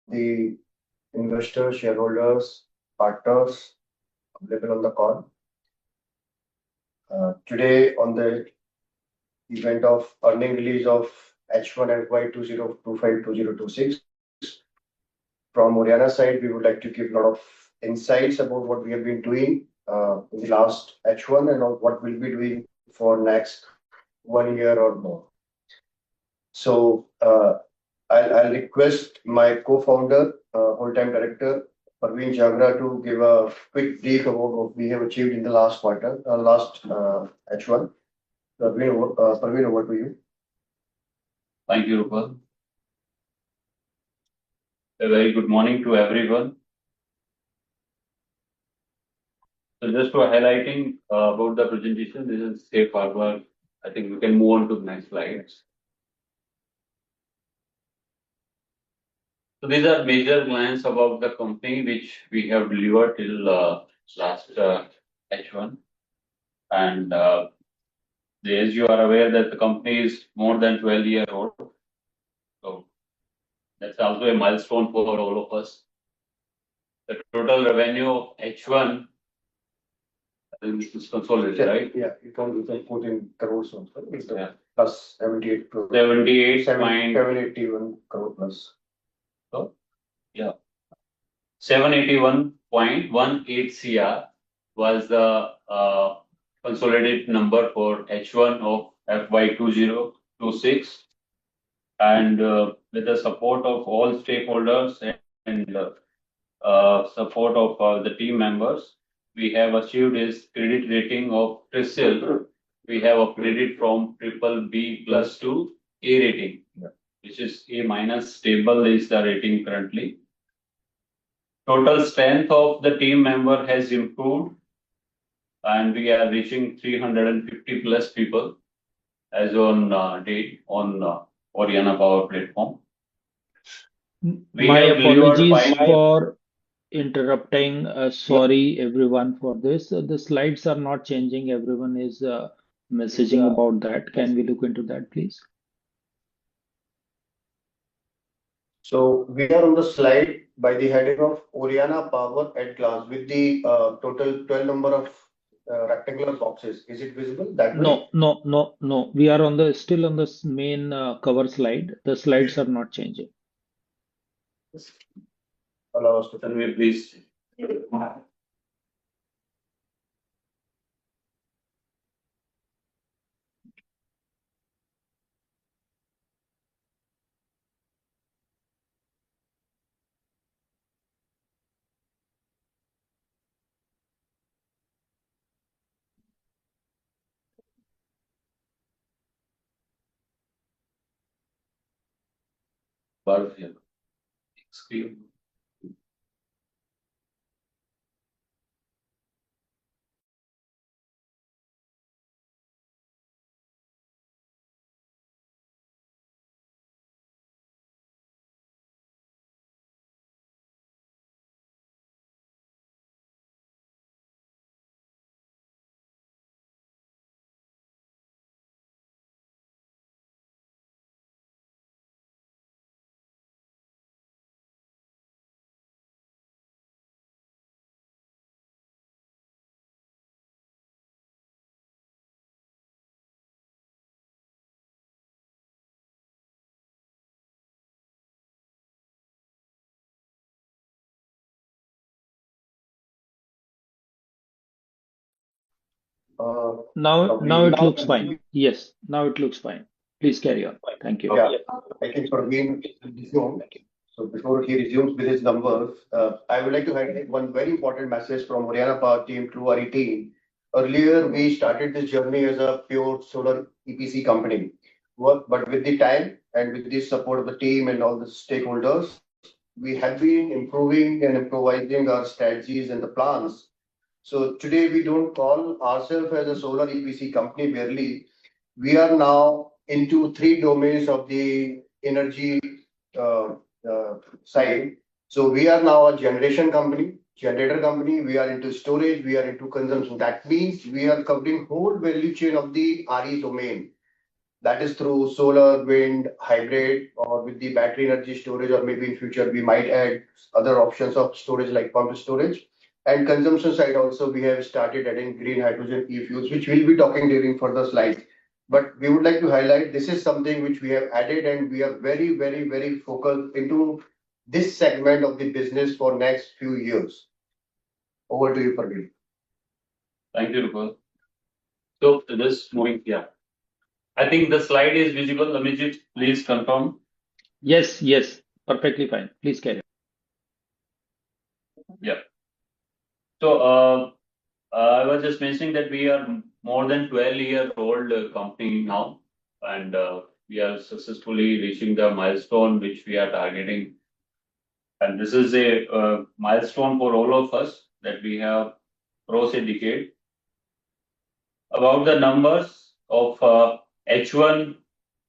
the investors, shareholders, partners available on the call. Today, on the event of earning release of H1 FY 2025-2026, from Oriana side, we would like to give a lot of insights about what we have been doing in the last H1 and what we'll be doing for next 1 year or more. So, I'll request my co-founder, whole-time director, Parveen Jagra, to give a quick brief about what we have achieved in the last quarter, last H1. Parveen, over to you. Thank you, Rupal. A very good morning to everyone. So just for highlighting about the presentation, this is safe harbor. I think we can move on to the next slides. So these are major lines about the company which we have delivered till last H1. And as you are aware that the company is more than 12-year old. So that's also a milestone for all of us. The total revenue of H1, I think this is consolidated, right? Yeah, you can put in crores also. Yeah. Plus 78 crores. 781 crore plus. So, yeah. 781.18 CR was the consolidated number for H1 of FY 2026. And with the support of all stakeholders and support of the team members, we have achieved is credit rating of CRISIL. We have upgraded from BBB+ to A rating, which is A- stable is the rating currently. Total strength of the team member has improved, and we are reaching 350+ people as on date on Oriana Power platform. My apologies for interrupting. Sorry everyone for this. The slides are not changing. Everyone is messaging about that. Can we look into that, please? So we are on the slide by the heading of Oriana Power at glance with the total 12 number of rectangular boxes. Is it visible that way? No. We are on the still on the main cover slide. The slides are not changing. Allow us to. Can we please? Screen. Now it looks fine. Yes, now it looks fine. Please carry on. Thank you. Yeah, I think Parveen resume. So before he resumes with his numbers, I would like to highlight one very important message from Oriana Power team to our team. Earlier, we started this journey as a pure solar EPC company. But with the time and with the support of the team and all the stakeholders, we have been improving and improvising our strategies and the plans. So today we don't call ourselves as a solar EPC company barely. We are now into 3 domains of the energy side. So we are now a generator company. We are into storage. We are into consumption. That means we are covering whole value chain of the RE domain. That is through solar, wind, hybrid, or with the battery energy storage, or maybe in future we might add other options of storage like pumped storage. And consumption side also, we have started adding green hydrogen e-fuels, which we'll be talking during further slides. But we would like to highlight this is something which we have added, and we are very, very, very focused into this segment of the business for next few years. Over to you, Praveen. Thank you, Rupal. So this moving here. I think the slide is visible. Amijit, please confirm. Yes, yes, perfectly fine. Please carry on. Yeah. So I was just mentioning that we are more than 12-year-old company now, and we are successfully reaching the milestone which we are targeting. And this is a milestone for all of us that we have crossed a decade. About the numbers of H1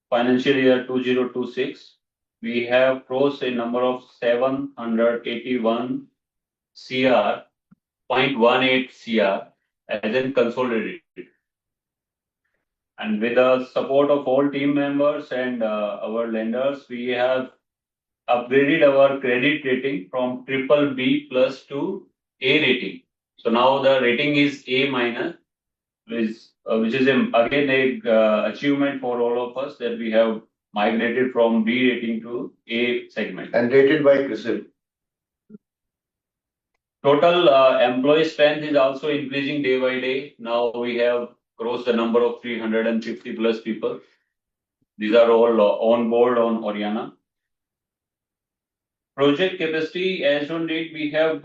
financial year 2026, we have crossed a number of 781 CR, 0.18 CR as in consolidated. And with the support of all team members and our lenders, we have upgraded our credit rating from triple B plus to A rating. So now the rating is A minus, which is again a achievement for all of us that we have migrated from B rating to A segment. And rated by CRISIL. Total employee strength is also increasing day by day. Now we have crossed the number of 350 plus people. These are all on board on Oriana. Project capacity, as on date, we have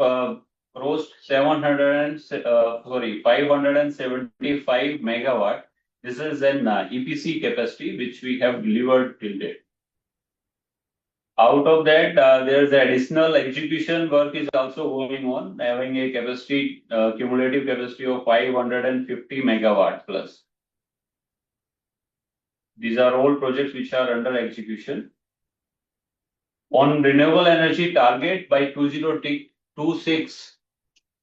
crossed 575 megawatt. This is an EPC capacity which we have delivered till date. Out of that, there's additional execution work is also going on, having a capacity, cumulative capacity of 550 megawatt plus. These are all projects which are under execution. On renewable energy target by 2026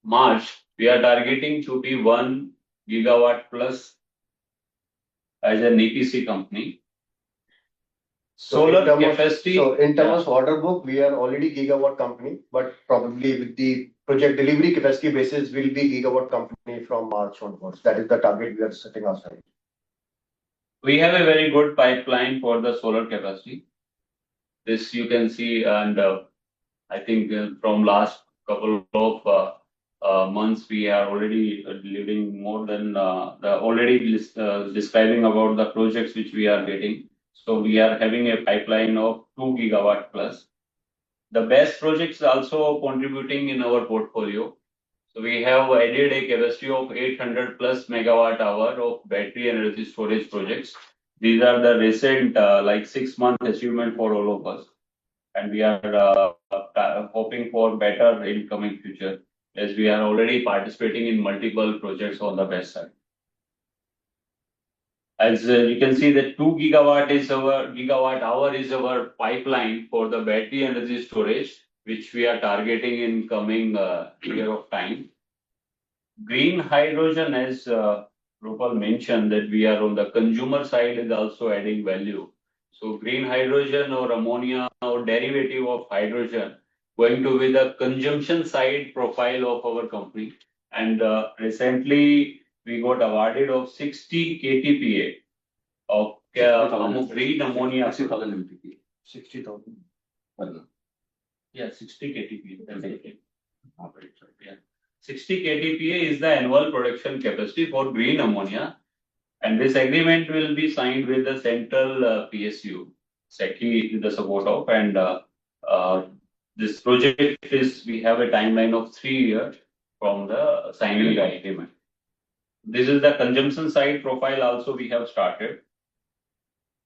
March, we are targeting to be 1 gigawatt plus as an EPC company. Solar capacity. So in terms of order book, we are already gigawatt company, but probably with the project delivery capacity basis, will be gigawatt company from March onwards. That is the target we are setting ourselves. We have a very good pipeline for the solar capacity. This you can see, and I think from last couple of months, we are already delivering more than describing about the projects which we are getting. So we are having a pipeline of 2 gigawatt plus. The best projects also contributing in our portfolio. So we have added a capacity of 800 plus megawatt hour of battery energy storage projects. These are the recent like 6 month achievement for all of us. And we are hoping for better in coming future as we are already participating in multiple projects on the west side. As you can see that 2 gigawatt hour is our pipeline for the battery energy storage, which we are targeting in coming year of time. Green hydrogen, as Rupal mentioned, that we are on the consumer side is also adding value. So green hydrogen or ammonia or derivative of hydrogen going to be the consumption side profile of our company. And recently we got awarded of 60 KTPA of green ammonia. 60,000 MTPA. 60,000. Yeah, 60 KTPA. Yeah. 60 KTPA is the annual production capacity for green ammonia. And this agreement will be signed with the central PSU, SECI with the support of, and this project is, we have a timeline of 3 years from the signing the agreement. This is the consumption side profile also we have started.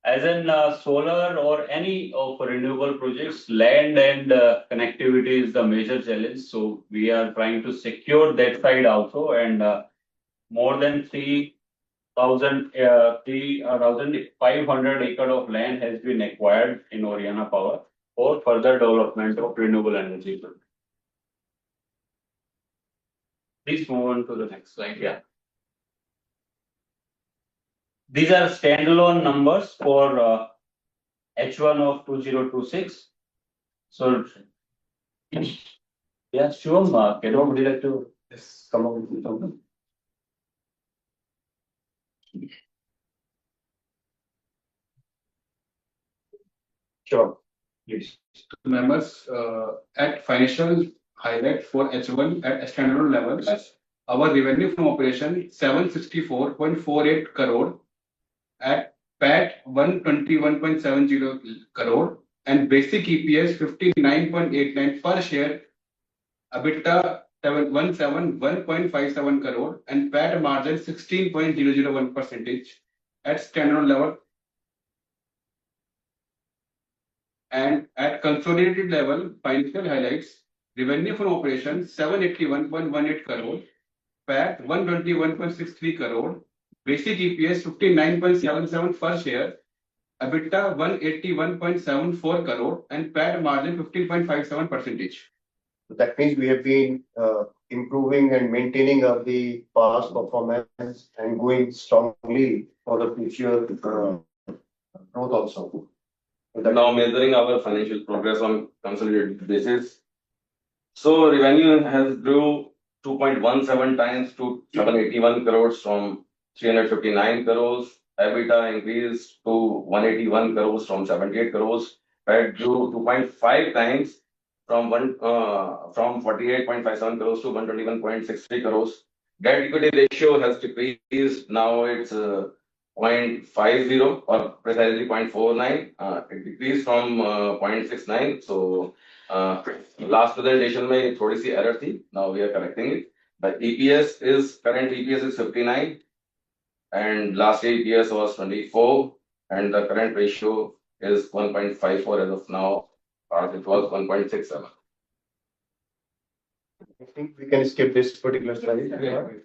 As in solar or any of renewable projects, land and connectivity is the major challenge. So we are trying to secure that side also, and more than 3,500 acres of land has been acquired in Oriana Power for further development of renewable energy. Please move on to the next slide. Yeah. These are standalone numbers for H1 of 2026. So, yeah, Shivam, Kedron, would you like to come up with something? Sure, please. Members, at financial highlight for H1 at standalone level, our revenue from operation 764.48 crore, at PAT 121.70 crore, and basic EPS 59.89 per share, EBITDA 171.57 crore, and PAT margin 16.001% at standalone level. And at consolidated level, financial highlights, revenue from operations 781.18 crore, PAT 121.63 crore, basic EPS 59.77 per share, EBITDA 181.74 crore, and PAT margin 15.57%. That means we have been improving and maintaining the past performance and going strongly for the future growth also. Now measuring our financial progress on consolidated basis. So revenue has grew 2.17 times to 781 crores from 359 crores. EBITDA increased to 181 crores from 78 crores. PAT grew 2.5 times from 48.57 crores to 121.63 crores. Debt equity ratio has decreased. Now it's 0.50 or precisely 0.49. It decreased from 0.69. So last presentation में थोड़ी सी error थी. Now we are correcting it. The current EPS is 59, and last year EPS was 24, and the current ratio is 1.54 as of now, as it was 1.67. I think we can skip this particular slide.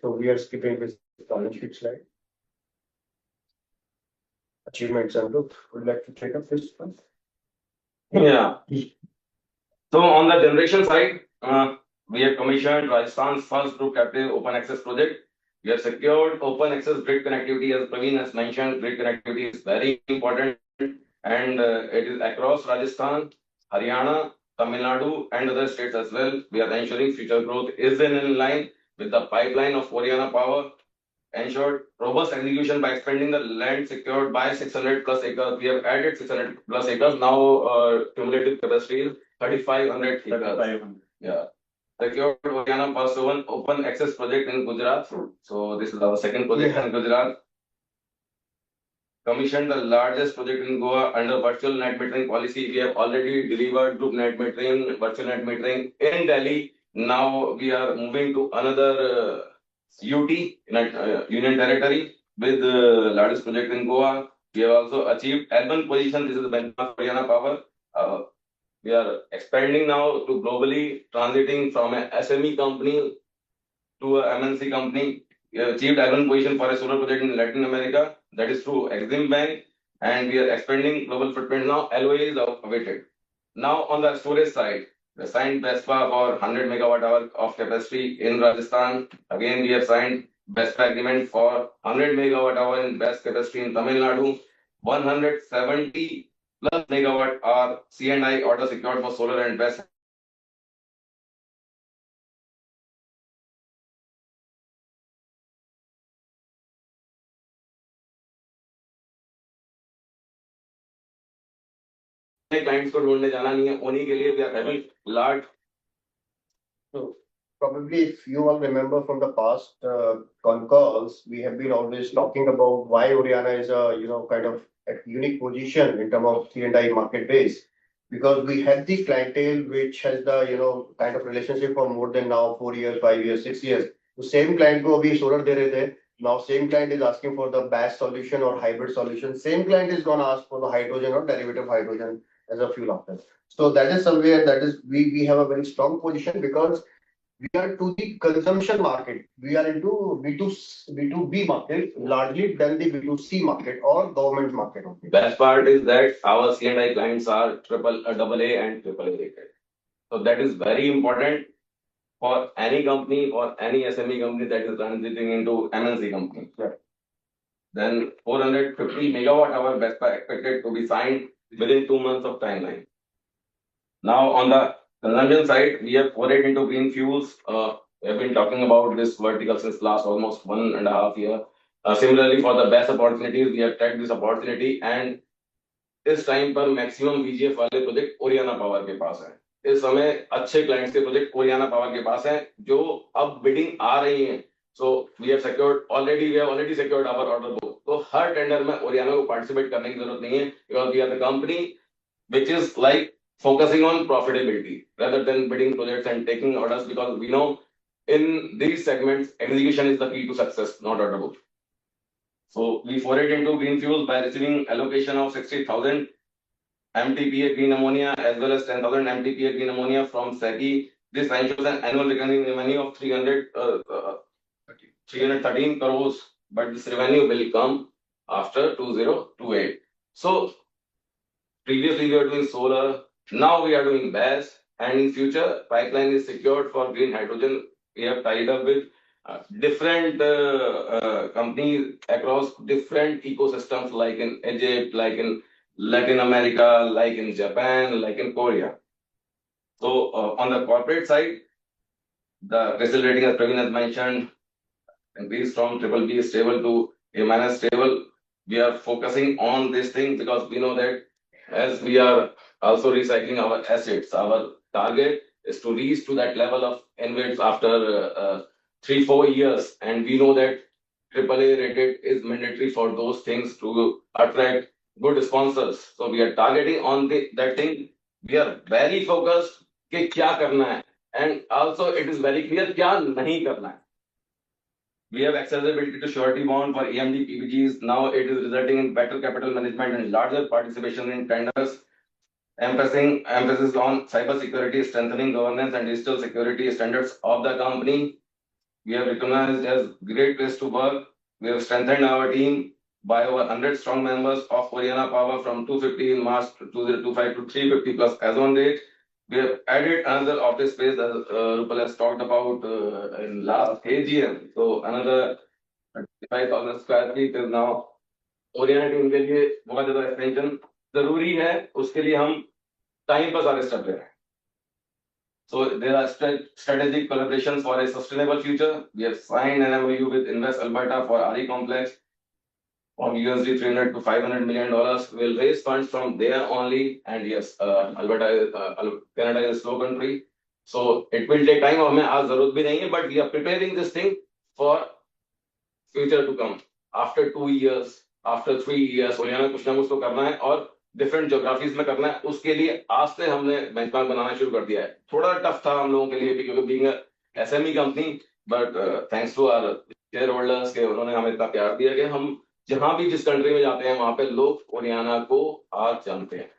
So we are skipping this balance sheet slide. Achievements and group. Would like to take up this one? Yeah. So on the generation side, we have commissioned Rajasthan's first group captive open access project. We have secured open access grid connectivity. As Praveen has mentioned, grid connectivity is very important, and it is across Rajasthan, Haryana, Tamil Nadu, and other states as well. We are ensuring future growth is in line with the pipeline of Haryana Power. Ensured robust execution by expanding the land secured by 600 plus acres. We have added 600 plus acres. Now cumulative capacity is 3,500 acres. Yeah. Secured Haryana first open access project in Gujarat. So this is our second project in Gujarat. Commissioned the largest project in Goa under virtual net metering policy. We have already delivered group net metering, virtual net metering in Delhi. Now we are moving to another UT, Union Territory, with the largest project in Goa. We have also achieved L1 position. This is the benchmark for Haryana Power. We are expanding now to globally, transiting from a SME company to a MNC company. We have achieved L1 position for a solar project in Latin America. That is through Exim Bank, and we are expanding global footprint now. LOA is awaited. Now on the storage side, we signed BESPA for 100 megawatt hour of capacity in Rajasthan. Again, we have signed BESPA agreement for 100 megawatt hour in BESS capacity in Tamil Nadu. 170 plus megawatt hour C&I order secured for solar and BESS. Clients को ढूंढने जाना नहीं है, उन्हीं के लिए we are having large. So probably if you all remember from the past con calls, we have been always talking about why Haryana is a kind of a unique position in terms of C&I market base, because we have the clientele which has the kind of relationship for more than now 4 years, 5 years, 6 years. The same client को अभी solar दे रहे थे. Now same client is asking for the BAS solution or hybrid solution. Same client is going to ask for the hydrogen or derivative hydrogen as a fuel option. So that is somewhere that is we have a very strong position because we are to the consumption market. We are into B2B market largely than the B2C market or government market. Best part is that our C&I clients are AA and AAA rated. So that is very important for any company or any SME company that is transiting into MNC company. Yeah. Then 450 megawatt hour BESS are expected to be signed within 2 months of timeline. Now, on the consumption side, we have forayed into green fuels. We have been talking about this vertical since last almost 1.5 years. Similarly, for the BESS opportunities, we have tagged this opportunity, and इस time पर maximum VGF वाले project Oriana power के पास है। इस समय अच्छे clients के project Oriana power के पास है, जो अब बिडिंग आ रही है। So we have already secured our order book. तो हर टेंडर में ओरियाना को पार्टिसिपेट करने की जरूरत नहीं है, because we are the company which is like focusing on profitability rather than bidding projects and taking orders, because we know in these segments execution is the key to success, not order book. So we forayed into green fuels by receiving allocation of 60,000 MTPA green ammonia as well as 10,000 MTPA green ammonia from SECI. This ensures an annual recurring revenue of 313 crores, but this revenue will come after 2028. So previously we were doing solar, now we are doing BESS, and in future pipeline is secured for green hydrogen. We have tied up with different companies across different ecosystems, like in Egypt, like in Latin America, like in Japan, like in Korea. So on the corporate side, the credit rating, as Praveen has mentioned, increased from BBB stable to A- stable. We are focusing on this thing because we know that as we are also recycling our assets, our target is to reach to that level of InvITs after 3-4 years, and we know that AAA rated is mandatory for those things to attract good sponsors. So we are targeting on that thing. We are very focused कि क्या करना है, and also it is very clear क्या नहीं करना है. We have accessibility to surety bond for AMD PPGs. Now it is resulting in better capital management and larger participation in tenders. Emphasis on cyber security, strengthening governance and digital security standards of the company. We have recognized as great place to work. We have strengthened our team by over 100 strong members of Oriana Power from 250 in March 2025 to 350 plus as on date. We have added another office space, as Rupal has talked about in last AGM. So another 35,000 square feet is now Oriana team के लिए बहुत ज़्यादा expansion जरूरी है, उसके लिए हम time पर सारे step ले रहे हैं. So there are strategic collaborations for a sustainable future. We have signed an MOU with Invest Alberta for RE complex from $300 to $500 million. We'll raise funds from there only. And yes, Canada is a slow country, so it will take time. हमें आज जरूरत भी नहीं है, but we are preparing this thing for future to come. After 2 years, after 3 years, Oriana कुछ ना कुछ तो करना है और डिफरेंट ज्योग्राफीज में करना है. उसके लिए आज से हमने बेंचमार्क बनाना शुरू कर दिया है. थोड़ा टफ था हम लोगों के लिए भी, क्योंकि being SME company, but thanks to our shareholders के उन्होंने हमें इतना प्यार दिया कि हम जहां भी जिस कंट्री में जाते हैं वहां पे लोग ओरियाना को आज जानते हैं.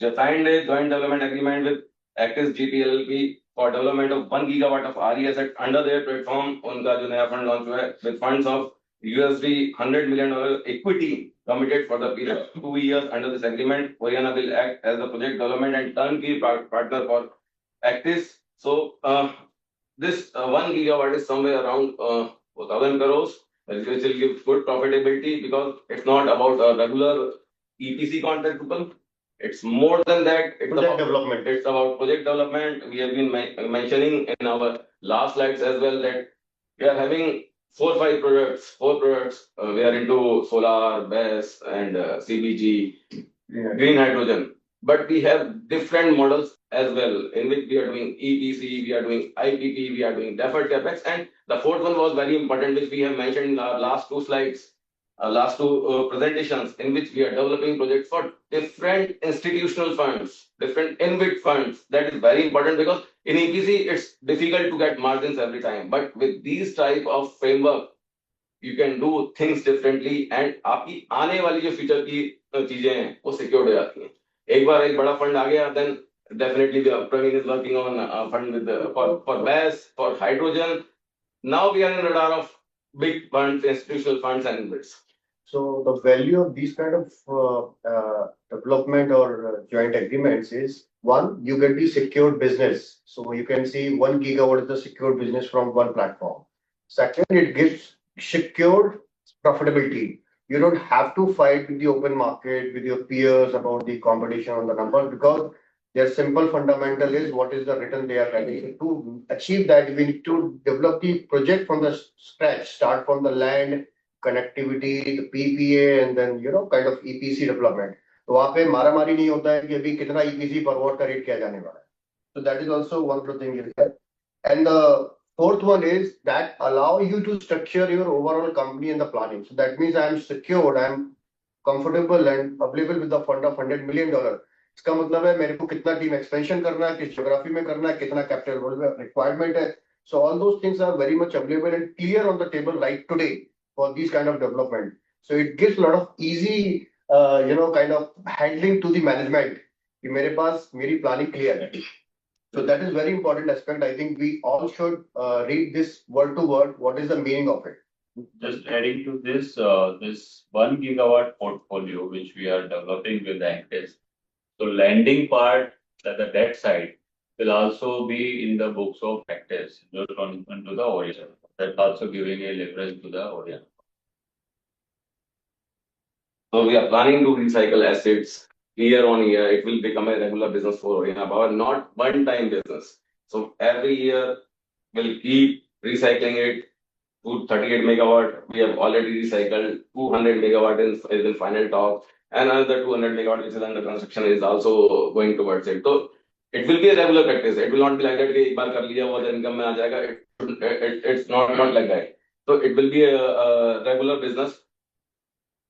They signed a joint development agreement with Actis GP LLP for development of 1 gigawatt of RE asset under their platform. उनका जो नया फंड लॉन्च हुआ है with funds of $100 million equity committed for the period of 2 years. Under this agreement, Oriana will act as the project development and turnkey partner for Actis. So this 1 gigawatt is somewhere around 1,000 crores, which will give good profitability, because it's not about a regular EPC contract. It's more than that. It's Project about development. It's about project development. We have been mentioning in our last slides as well that we are having 4-5 products. 4 products. We are into solar, BESS, and CBG, green hydrogen. But we have different models as well, in which we are doing EPC, we are doing IPP, we are doing deferred capex, and the fourth one was very important, which we have mentioned in our last 2 slides. Last 2 presentations, in which we are developing projects for different institutional funds, different InvIT funds. That is very important, because in EPC it's difficult to get margins every time. But with these type of framework, you can do things differently, and आपकी आने वाली जो future की चीजें हैं वो secured हो जाती हैं. एक बार एक बड़ा फंड आ गया, then definitely Praveen is working on a fund with for BESS, for hydrogen. Now we are in radar of big funds, institutional funds, and InvITs. So the value of these kind of development or joint agreements is, one, you get the secured business. So you can see 1 gigawatt is the secured business from one platform. Second, it gives secured profitability. You don't have to fight with the open market, with your peers about the competition on the numbers, because their simple fundamental is what is the return they are getting. To achieve that, we need to develop the project from the scratch, start from the land, connectivity, the PPA, and then, kind of EPC development. तो वहाँ पे मारामारी नहीं होता है कि अभी कितना EPC पर वोट का रेट क्या जाने वाला है. So that is also one of the things is there. And the fourth one is that allow you to structure your overall company and the planning. So that means I am secured, I am comfortable and available with the fund of $100 million. इसका मतलब है मेरे को कितना team expansion करना है, किस geography में करना है, कितना कैपिटल रिक्वायरमेंट है. So all those things are very much available and clear on the table right today for these kind of development. So it gives a lot of easy, kind of handling to the management. कि मेरे पास मेरी planning clear है. So that is very important aspect. I think we all should read this word to word. What is the meaning of it? Just adding to this, this 1 gigawatt portfolio which we are developing with Anchors. So lending part, the debt side, will also be in the books of Anchors, into the Orient. That's also giving a leverage to the Orient. So we are planning to recycle assets year on year. It will become a regular business for Orient Power, not one-time business. So every year we'll keep recycling it. To 38 megawatt, we have already recycled. 200 megawatt is in final talk, and another 200 megawatt which is under construction is also going towards it. So it will be a regular practice. It will not be like that कि एक बार कर लिया वो income में आ जाएगा. It's not like that. So it will be a regular business.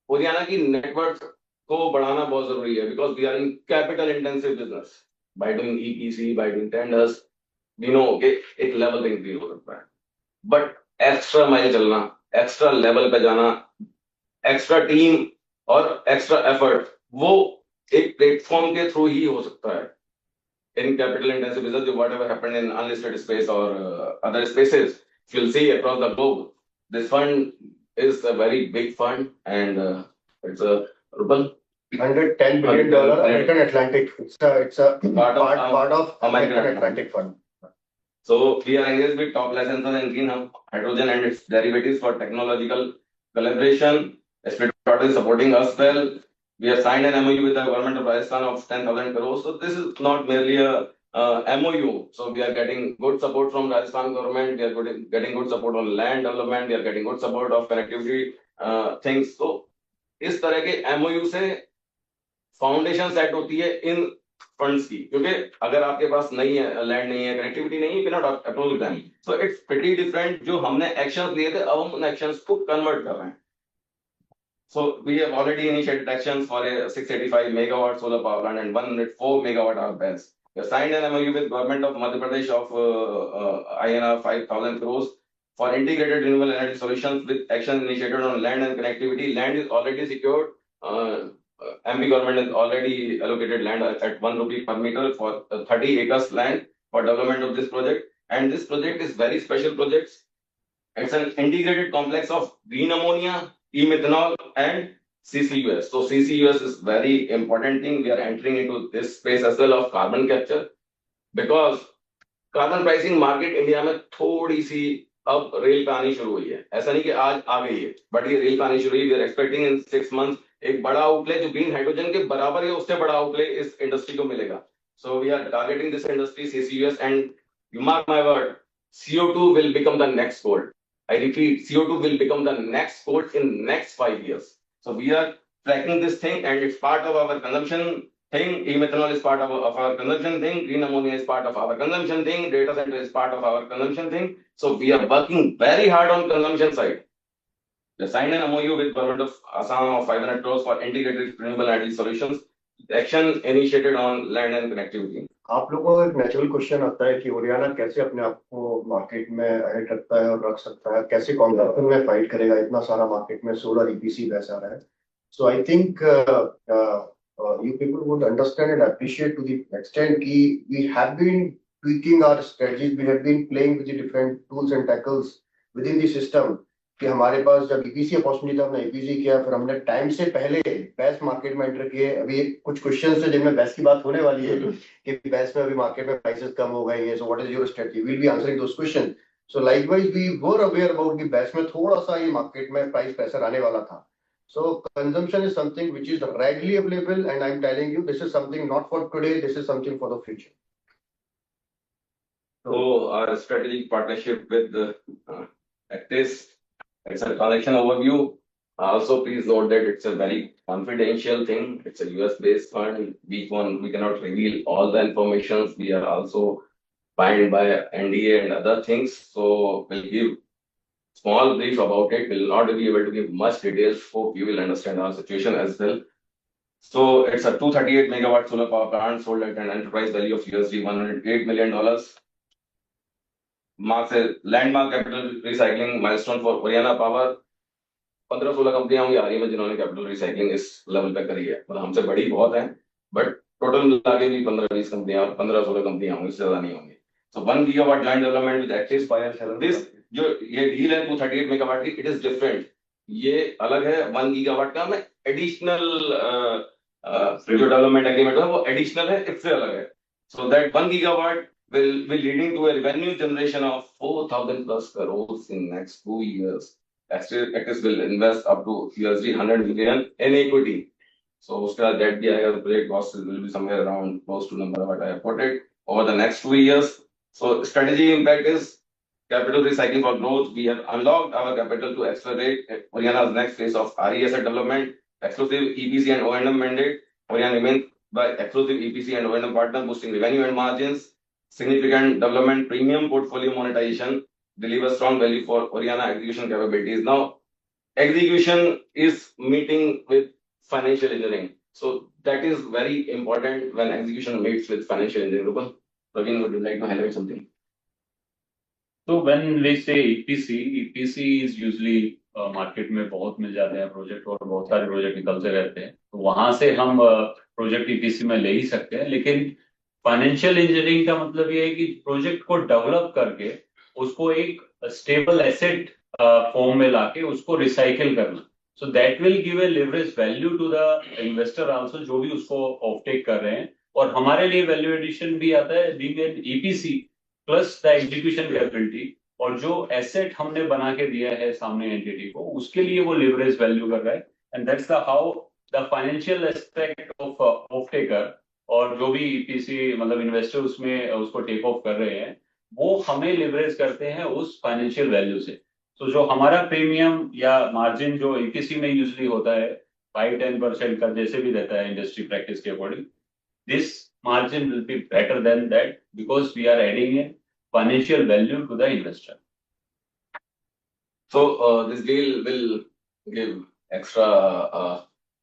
Haryana की network को बढ़ाना बहुत जरूरी है because we are in capital intensive business. By doing EPC, by doing tenders, we know कि एक level playing field हो सकता है. But एक्स्ट्रा माइल चलना, एक्स्ट्रा लेवल पे जाना, एक्स्ट्रा टीम और एक्स्ट्रा एफर्ट, वो एक प्लेटफॉर्म के थ्रू ही हो सकता है. In capital intensive business, whatever happened in unlisted space or other spaces, if you'll see across the globe, this fund is a very big fund and it's a ruble. $110 billion American Atlantic. It's a part of American Atlantic Fund. So we are engaged with top licensors in green hydrogen and its derivatives for technological collaboration. Spirit is supporting us well. We have signed an MOU with the government of Rajasthan of 10,000 crores. So this is not merely a MOU. So we are getting good support from Rajasthan government. We are getting good support on land development. We are getting good support of connectivity things. So इस तरह के MOU से foundation set होती है इन funds की, क्योंकि अगर आपके पास नहीं है, लैंड नहीं है, कनेक्टिविटी नहीं है, can not approach them. So it's pretty different. जो हमने एक्शंस लिए थे अब हम उन एक्शंस को कन्वर्ट कर रहे हैं. So we have already initiated actions for a 685 megawatt solar power plant and 104 megawatt hour BESS. We have signed an MOU with government of Madhya Pradesh of INR 5,000 crores for integrated renewable energy solutions with actions initiated on land and connectivity. Land is already secured. MP government has already allocated land at 1 rupee per meter for 30 acres land for development of this project. And this project is very special project. It's an integrated complex of green ammonia, e-methanol and CCUS. So CCUS is very important thing. We are entering into this space as well of carbon capture because carbon pricing market India में थोड़ी सी अब rail पे आनी शुरू हुई है. ऐसा नहीं कि आज आ गई है, बट ये रेल पे आनी शुरू हुई. We are expecting in 6 months एक बड़ा आउटले जो ग्रीन हाइड्रोजन के बराबर है, उससे बड़ा आउटले इस इंडस्ट्री को मिलेगा. So we are targeting this industry CCUS and you mark my word, CO2 will become the next gold. I repeat, CO2 will become the next gold in next 5 years. So we are tracking this thing and it's part of our consumption thing. E-methanol is part of our consumption thing. Green ammonia is part of our consumption thing. Data center is part of our consumption thing. So we are working very hard on consumption side. We signed an MOU with government of Assam of 500 crores for integrated renewable energy solutions. Action initiated on land and connectivity. आप लोगों को एक natural question आता है कि हरियाणा कैसे अपने आप को मार्केट में ऐड रखता है और रख सकता है, कैसे कॉम्पिटिशन में फाइट करेगा, इतना सारा मार्केट में सोलर ईपीसी वैसा रहा है. So I think you people would understand and appreciate to the extent कि we have been tweaking our strategies, we have been playing with the different tools and tackles within the system. कि हमारे पास जब EPC opportunity था, हमने EPC किया, फिर हमने time से पहले बैस मार्केट में एंटर किए. अभी कुछ क्वेश्चंस है जिनमें बैस की बात होने वाली है कि बैस में अभी मार्केट में प्राइसेस कम हो गए हैं. So what is your strategy? We'll be answering those question. So likewise, we were aware about the BESS में थोड़ा सा ये market में price pressure आने वाला था. So consumption is something which is readily available, and I'm telling you, this is something not for today, this is something for the future. So our strategic partnership with Actis, it's a transaction overview. Also, please note that it's a very confidential thing. It's a US-based fund. We cannot reveal all the information. We are also bound by NDA and other things. So we'll give small brief about it. We'll not be able to give much details. Hope you will understand our situation as well. So it's a 238 megawatt solar power plant sold at an enterprise value of $108 million. Marks a landmark capital recycling milestone for Oriana Power. 15-16 कंपनियां होंगी हाल ही में जिन्होंने capital recycling इस level पे करी है. मतलब हमसे बड़ी बहुत है, बट टोटल मिला के भी 15-20 कंपनियां और 15-16 कंपनियां होंगी, इससे ज्यादा नहीं होंगी. So 1 gigawatt land development with Actis. This जो ये डील है 238 मेगावाट की, इट इज डिफरेंट. ये अलग है. 1 गीगावाट का मैं एडिशनल जो डेवलपमेंट एग्रीमेंट है वो एडिशनल है, इससे अलग है. So that 1 gigawatt will be leading to a revenue generation of 4,000 plus crores in next 2 years. Actis will invest up to $100 million in equity. So उसका debt भी आएगा, the project cost will be somewhere around close to number what I have put it over the next 2 years. So strategy impact is capital recycling for growth. We have unlocked our capital to accelerate Oriana's next phase of RE asset development, exclusive EPC and O&M mandate. Oriana remains by exclusive EPC and O&M partner, boosting revenue and margins. Significant development, premium portfolio monetization, deliver strong value for Oriana execution capabilities. Now, execution is meeting with financial engineering. So that is very important when execution meets with financial engineering. Praveen, would you like to highlight something? So when we say EPC is usually market में बहुत मिल जाते हैं project और बहुत सारे project निकलते रहते हैं, तो वहां से हम प्रोजेक्ट EPC में ले ही सकते हैं. लेकिन फाइनेंशियल इंजीनियरिंग का मतलब ये है कि प्रोजेक्ट को डेवलप करके उसको एक स्टेबल एसेट फॉर्म में लाके उसको रिसाइकिल करना. So that will give a leverage value to the investor also, जो भी उसको ऑफटेक कर रहे हैं. और हमारे लिए वैल्यू एडिशन भी आता है being an EPC plus the execution capability. और जो एसेट हमने बना के दिया है सामने एंटिटी को, उसके लिए वो लिवरेज वैल्यू कर रहा है. And that's the how the financial aspect of offtaker और जो भी EPC मतलब इन्वेस्टर उसमें उसको टेक ऑफ कर रहे हैं, वो हमें लिवरेज करते हैं उस फाइनेंशियल वैल्यू से. तो जो हमारा प्रीमियम या मार्जिन जो EPC में यूजली होता है 5-10% का, जैसे भी रहता है इंडस्ट्री प्रैक्टिस के according, this margin will be better than that because we are adding a financial value to the investor. So this deal will give extra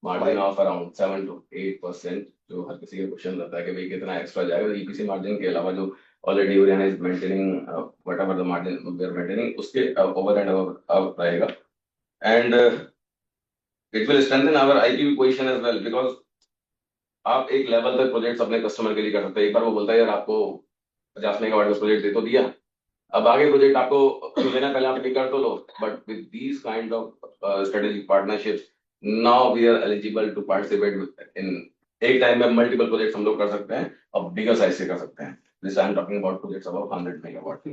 margin of around 7 to 8%. जो हर किसी का क्वेश्चन रहता है कि भाई कितना extra जाएगा. EPC मार्जिन के अलावा जो already Oriana is maintaining whatever the margin we are maintaining, उसके ओवर एंड अब रहेगा. And it will strengthen our IPP position as well, because आप एक लेवल तक प्रोजेक्ट्स अपने कस्टमर के लिए कर सकते हैं. एक बार वो बोलता है यार आपको 50 मेगावाट का प्रोजेक्ट दे तो दिया, अब आगे प्रोजेक्ट आपको देना पहले आप कर तो लो. But with these kind of strategic partnerships now we are eligible to participate in एक टाइम में मल्टीपल प्रोजेक्ट्स हम लोग कर सकते हैं और बिगर साइज से कर सकते हैं. This I am talking about projects above 100 megawatt.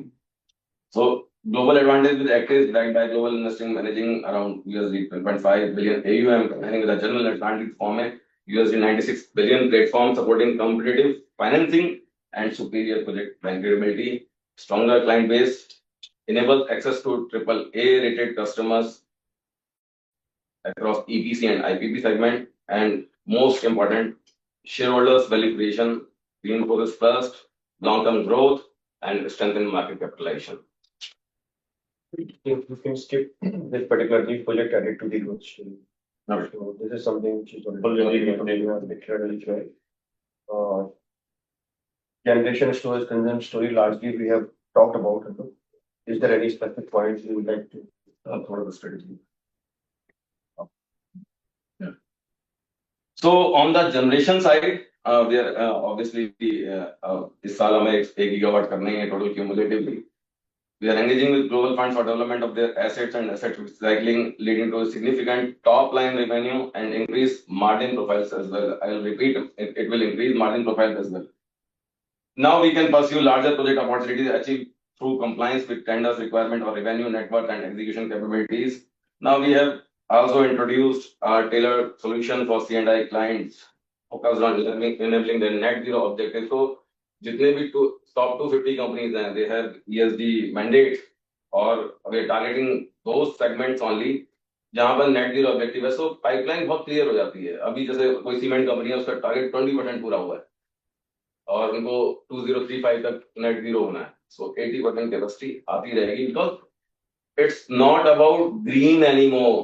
So global advantage with Actis, backed by global investing, managing around $12.5 billion AUM, combining with a general Atlantic format, $96 billion platform supporting competitive financing and superior project bankability. Stronger client base enables access to AAA rated customers across EPC and IPP segment, and most important, shareholders value creation, reinforces trust, long-term growth, and strengthen market capitalization. If you can skip this particular new project added to the growth story. So this is something which is already declared. Generation storage, consumption story, largely we have talked about. Is there any specific points you would like to throw the strategy? So on the generation side, we are obviously इस साल हमें 1 gigawatt करने हैं total cumulatively. We are engaging with global funds for development of their assets and asset recycling, leading to a significant top line revenue and increased margin profiles as well. I will repeat, it will increase margin profiles as well. Now we can pursue larger project opportunities, achieve through compliance with tenders requirement or revenue network and execution capabilities. Now we have also introduced our tailored solution for C&I clients focused on enabling the net zero objective. So जितने भी top 250 companies हैं, they have ESG mandate और we are targeting those segments only जहां पर net zero objective है. सो pipeline बहुत clear हो जाती है. अभी जैसे कोई सीमेंट कंपनी है, उसका टारगेट 20% पूरा हुआ है और उनको 2035 तक नेट जीरो होना है. सो 80% कैपेसिटी आती रहेगी because it's not about green anymore.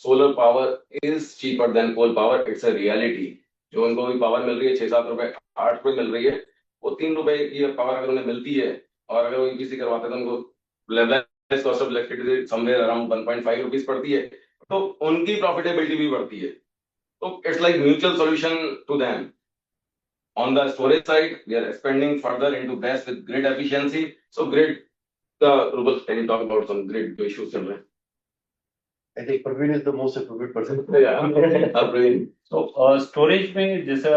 Solar power is cheaper than coal power. It's a reality. जो उनको भी पावर मिल रही है 6-7 रुपए 8 रुपए मिल रही है, वो 3 रुपए की पावर अगर उन्हें मिलती है और अगर वो ईपीसी करवाते हैं तो उनको levelized cost of electricity somewhere around 1.5 rupees पड़ती है, तो उनकी प्रॉफिटेबिलिटी भी बढ़ती है. तो it's like mutual solution to them. On the storage side, we are expanding further into BESS with grid efficiency. So grid, Rubal, can you talk about some grid issues in there? I think Praveen is the most appropriate person. Praveen. तो storage में जैसा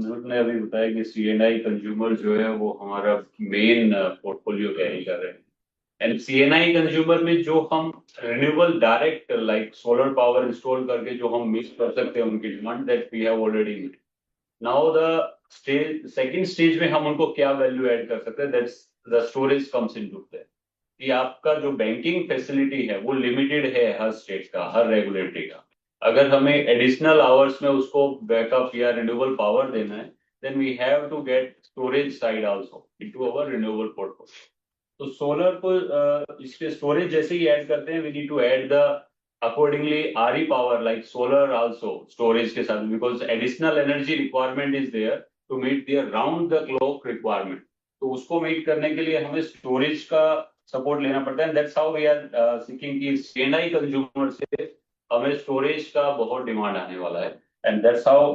ध्रुव ने अभी बताया कि CNI consumer जो है वो हमारा मेन पोर्टफोलियो कैरी कर रहे हैं. एंड सीएनआई कंज्यूमर में जो हम renewable direct like solar power install करके जो हम मीट कर सकते हैं उनकी demand, that we have already meet. Now the second stage में हम उनको क्या वैल्यू ऐड कर सकते हैं, that's the storage comes into play. कि आपका जो बैंकिंग फैसिलिटी है वो लिमिटेड है हर स्टेट का, हर रेगुलेटरी का. अगर हमें एडिशनल आवर्स में उसको बैकअप या रिन्यूएबल पावर देना है, then we have to get storage side also into our renewable portfolio. तो सोलर को इसके स्टोरेज जैसे ही ऐड करते हैं, we need to add the accordingly RE power like solar also storage के साथ, because additional energy requirement is there to meet their round the clock requirement. तो उसको मीट करने के लिए हमें स्टोरेज का सपोर्ट लेना पड़ता है. That's how we are seeking की सीएनआई कंज्यूमर से हमें स्टोरेज का बहुत डिमांड आने वाला है. And that's how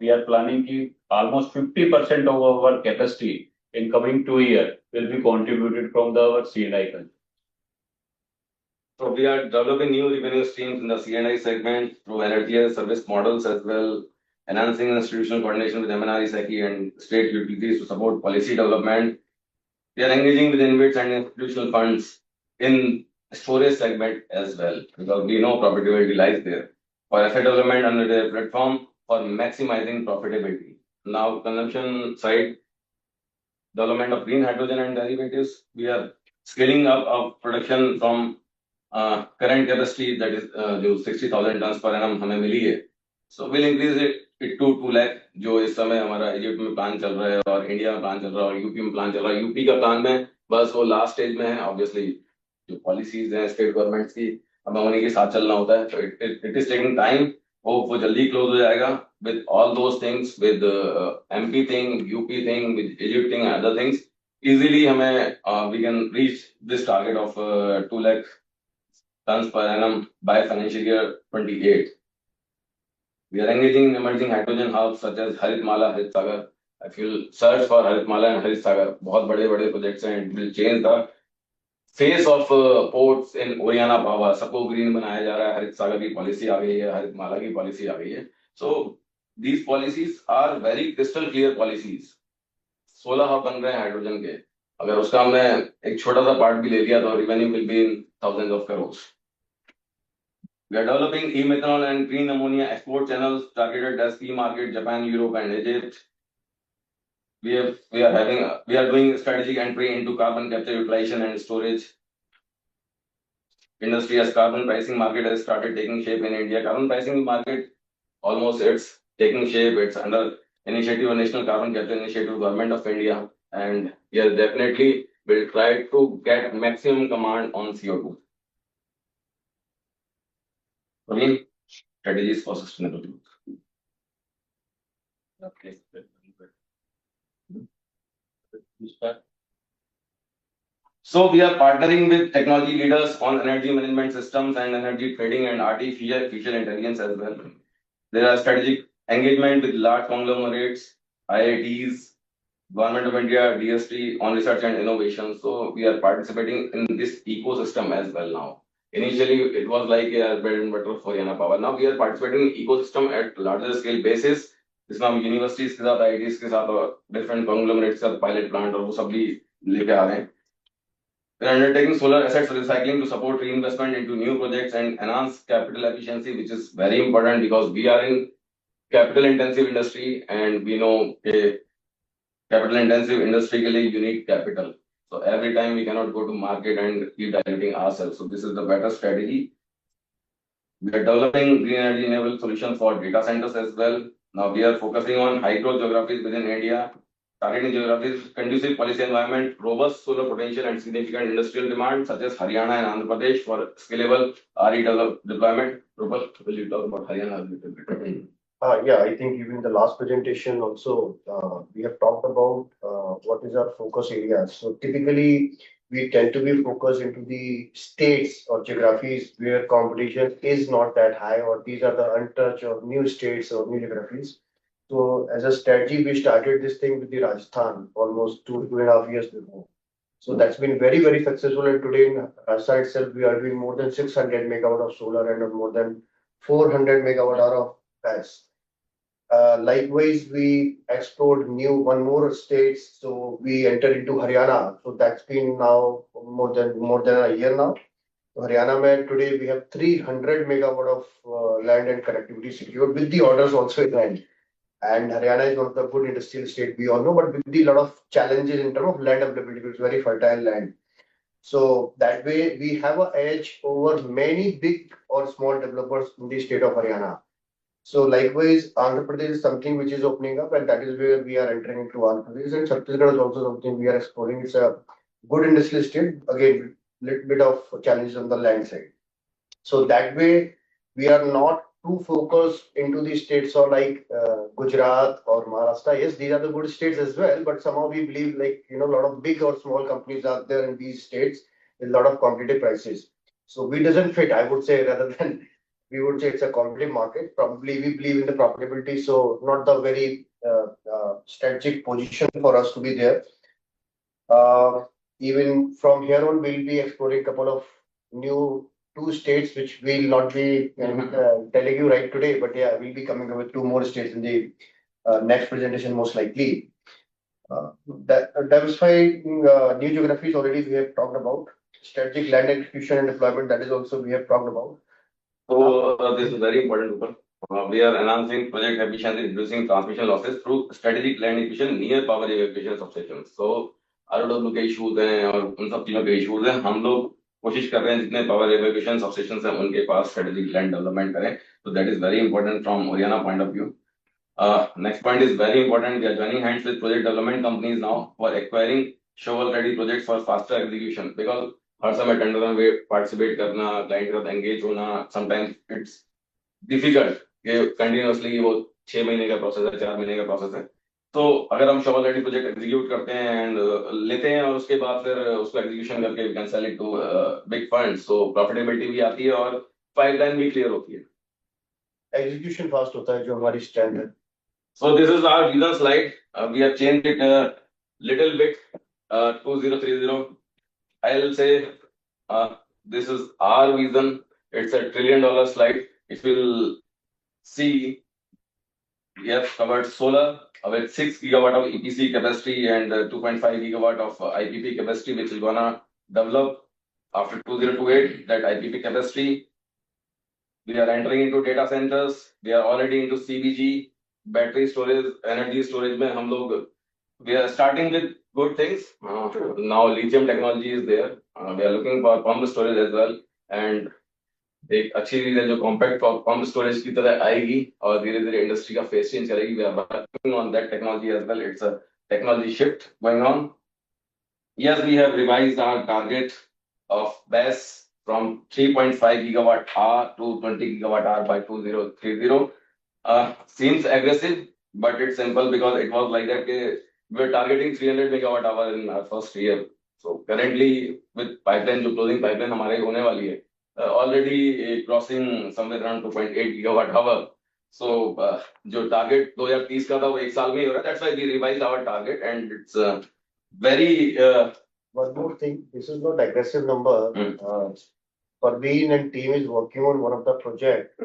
we are planning की almost 50% of our capacity in coming 2 years will be contributed from our C&I country. So we are developing new revenue streams in the C&I segment through energy as service models as well, enhancing institutional coordination with MNRE, SECI and state utilities to support policy development. We are engaging with InvITs and institutional funds in storage segment as well, because we know profitability lies there. For asset development under their platform for maximizing profitability. Now consumption side, development of green hydrogen and derivatives. We are scaling up our production from current capacity, that is जो 60,000 tons per annum हमें मिली है. So we'll increase it to 2 lakh, जो इस समय हमारा Egypt में plan चल रहा है और इंडिया में प्लान चल रहा है और यूपी में प्लान चल रहा है. यूपी का प्लान में बस वो लास्ट स्टेज में है. ऑब्वियसली जो पॉलिसीज हैं स्टेट गवर्नमेंट्स की, हमें उन्हीं के साथ चलना होता है. तो it is taking time. Hope वो जल्दी क्लोज हो जाएगा. With all those things, with MP thing, UP thing, with Egypt thing, and other things, easily we can reach this target of 2 lakh tons per annum by financial year 28. We are engaging in emerging hydrogen hubs such as Haritmala, Harit Sagar. If you search for Haritmala and Harit Sagar, बहुत बड़े-बड़े projects हैं. It will change the face of ports in Oriana Bhava. सबको green बनाया जा रहा है. हरित सागर की पॉलिसी आ गई है, हरितमाला की पॉलिसी आ गई है. So these policies are very crystal clear policies. 16 hub बन रहे हैं हाइड्रोजन के. अगर उसका हमने एक छोटा सा पार्ट भी ले लिया तो revenue will be in thousands of crores. We are developing e-methanol and green ammonia export channels targeted as key market Japan, Europe, and Egypt. We are doing strategic entry into carbon capture, utilization, and storage. Industry as carbon pricing market has started taking shape in India. Carbon pricing market almost it's taking shape. It's under initiative of National Carbon Capture Initiative, Government of India, and yes, definitely will try to get maximum command on CO2. Praveen, strategies for sustainable growth. Okay. So we are partnering with technology leaders on energy management systems and energy trading and artificial intelligence as well. There are strategic engagement with large conglomerates, IITs, Government of India, DST on research and innovation. So we are participating in this ecosystem as well now. Initially, it was like a bread and butter for Yana Power. Now we are participating in ecosystem at larger scale basis. इसमें हम universities के साथ, IITs के साथ और different conglomerates के साथ pilot plant और वो सब भी लेके आ रहे हैं. We are undertaking solar assets recycling to support reinvestment into new projects and enhance capital efficiency, which is very important because we are in capital intensive industry and we know a capital intensive industry के लिए you need capital. So every time we cannot go to market and keep diluting ourselves. So this is the better strategy. We are developing green energy enabled solutions for data centers as well. Now we are focusing on high growth geographies within India, targeting geographies with conducive policy environment, robust solar potential and significant industrial demand such as Haryana and Andhra Pradesh for scalable RE deployment. Rupal, will you talk about Haryana a little bit? Yeah, I think even the last presentation also, we have talked about what is our focus areas. So typically, we tend to be focused into the states or geographies where competition is not that high, or these are the untouched or new states or new geographies. So as a strategy, we started this thing with the Rajasthan almost 2.5 years before. So that's been very, very successful. And today in Rajasthan itself, we are doing more than 600 megawatt of solar and more than 400 megawatt hour of BESS. Likewise, we explored one more states. So we entered into Haryana. So that's been now more than a year now. So Haryana mein today we have 300 megawatt of land and connectivity secured with the orders also in hand. And Haryana is one of the good industrial state we all know, but with the lot of challenges in terms of land availability. It's very fertile land. So that way we have an edge over many big or small developers in the state of Haryana. So likewise, Andhra Pradesh is something which is opening up, and that is where we are entering into Andhra Pradesh. And Chhattisgarh is also something we are exploring. It's a good industrial state. Again, little bit of challenges on the land side. So that way, we are not too focused into the states or like Gujarat or Maharashtra. Yes, these are the good states as well, but somehow we believe like a lot of big or small companies are there in these states with a lot of competitive prices. So we doesn't fit, I would say, rather than we would say it's a competitive market. Probably we believe in the profitability, so not the very strategic position for us to be there. Even from here on, we'll be exploring a couple of new two states, which will not be telling you right today, but yeah, we'll be coming up with two more states in the next presentation, most likely. That diversifying new geographies already we have talked about. Strategic land execution and deployment, that is also we have talked about. So this is very important, Rupal. We are enhancing project efficiency, reducing transmission losses through strategic land acquisition near power evacuation substations. So ROW के issues हैं और उन सब चीजों के issues हैं. हम लोग कोशिश कर रहे हैं जितने पावर एवेक्यूएशन सबस्टेशंस हैं उनके पास स्ट्रेटेजिक लैंड डेवलपमेंट करें. So that is very important from Haryana point of view. Next point is very important. We are joining hands with project development companies now for acquiring shovel-ready projects for faster execution because हर समय tender में participate करना, client के साथ engage होना, sometimes it's difficult कि continuously वो 6 महीने का प्रोसेस है, 4 महीने का प्रोसेस है. तो अगर हम शॉवल रेडी प्रोजेक्ट एग्जीक्यूट करते हैं एंड लेते हैं और उसके बाद फिर उसको एग्जीक्यूशन करके we can sell it to big funds, so profitability भी आती है और पाइपलाइन भी क्लियर होती है. एग्जीक्यूशन फास्ट होता है जो हमारी स्ट्रेंथ है. So this is our vision slide. We have changed it little bit. 2030. I'll say this is our vision. It's $1 trillion slide. If you'll see, we have covered solar with 6 gigawatt of EPC capacity and 2.5 gigawatt of IPP capacity, which is gonna develop after 2028. That IPP capacity. We are entering into data centers. We are already into CBG, battery storage, energy storage. में हम लोग we are starting with good things. Now lithium technology is there. We are looking for pump storage as well. And एक अच्छी चीज है जो compact pump storage की तरह आएगी और धीरे धीरे इंडस्ट्री का फेस चेंज करेगी. We are working on that technology as well. It's a technology shift going on. Yes, we have revised our target of BESS from 3.5 gigawatt hour to 20 gigawatt hour by 2030. Seems aggressive, but it's simple because it was like that. We're targeting 300 megawatt hour in our first year. So currently with pipeline, जो closing pipeline हमारे होने वाली है, already crossing somewhere around 2.8 gigawatt hour. So जो target 2030 का था वो एक साल में ही हो रहा है. That's why we revised our target and it's very. One more thing, this is not aggressive number. Parveen and team is working on one of the project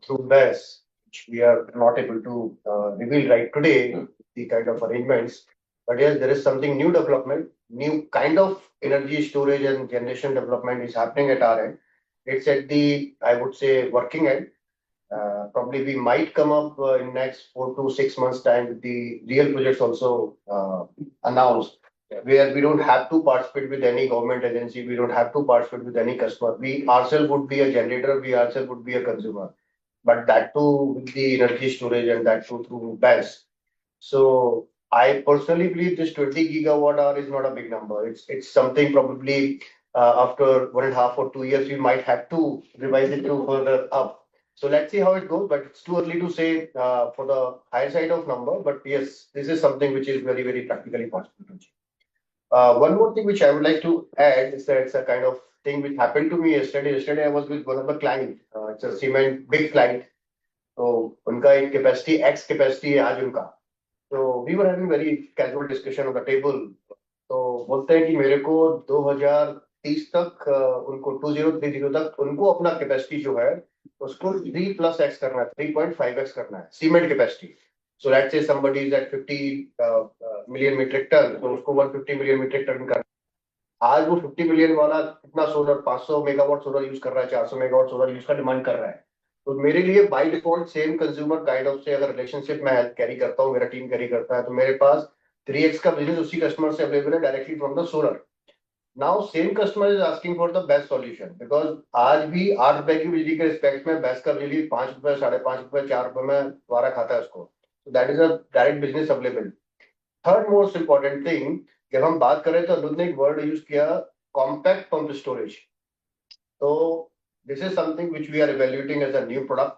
through BESS, which we are not able to reveal right today, the kind of arrangements. But yes, there is something new development, new kind of energy storage and generation development is happening at our end. It's at the, I would say, working end. Probably we might come up in next 4 to 6 months time with the real projects also announced, where we don't have to participate with any government agency, we don't have to participate with any customer. We ourselves would be a generator, we ourselves would be a consumer, but that too with the energy storage and that too through BESS. So I personally believe this 20 gigawatt hour is not a big number. It's something probably after 1.5 or 2 years we might have to revise it to further up. So let's see how it goes, but it's too early to say for the higher side of number. But yes, this is something which is very, very practically possible to achieve. One more thing which I would like to add is that it's a kind of thing which happened to me yesterday. Yesterday I was with one of the clients. It's a cement big client. तो उनका एक capacity x capacity है आज उनका. तो we were having very casual discussion on the table. तो बोलते हैं कि मेरे को 2030 तक उनको 2030 तक उनको अपना कैपेसिटी जो है उसको 3+X करना है, 3.5X करना है cement capacity. So let's say somebody is at 50 million metric ton, तो उसको 150 मिलियन मीट्रिक टन करना. आज वो 50 मिलियन वाला कितना सोलर 500 मेगावाट सोलर यूज कर रहा है, 400 मेगावाट सोलर यूज का डिमांड कर रहा है. तो मेरे लिए by default same consumer kind of से अगर रिलेशनशिप मैं कैरी करता हूँ, मेरा टीम कैरी करता है, तो मेरे पास 3x का बिजनेस उसी कस्टमर से अवेलेबल है directly from the solar. Now same customer is asking for the best solution, because आज भी 8 रुपए की बिजली के रिस्पेक्ट में बेस्ट का बिजली 5 रुपए, 5.5 रुपए, 4 रुपए में द्वारा खाता है उसको. That is a direct business available. Third most important thing, जब हम बात करें तो अनुज ने एक वर्ड यूज किया, कॉम्पैक्ट पंप स्टोरेज. तो this is something which we are evaluating as a new product,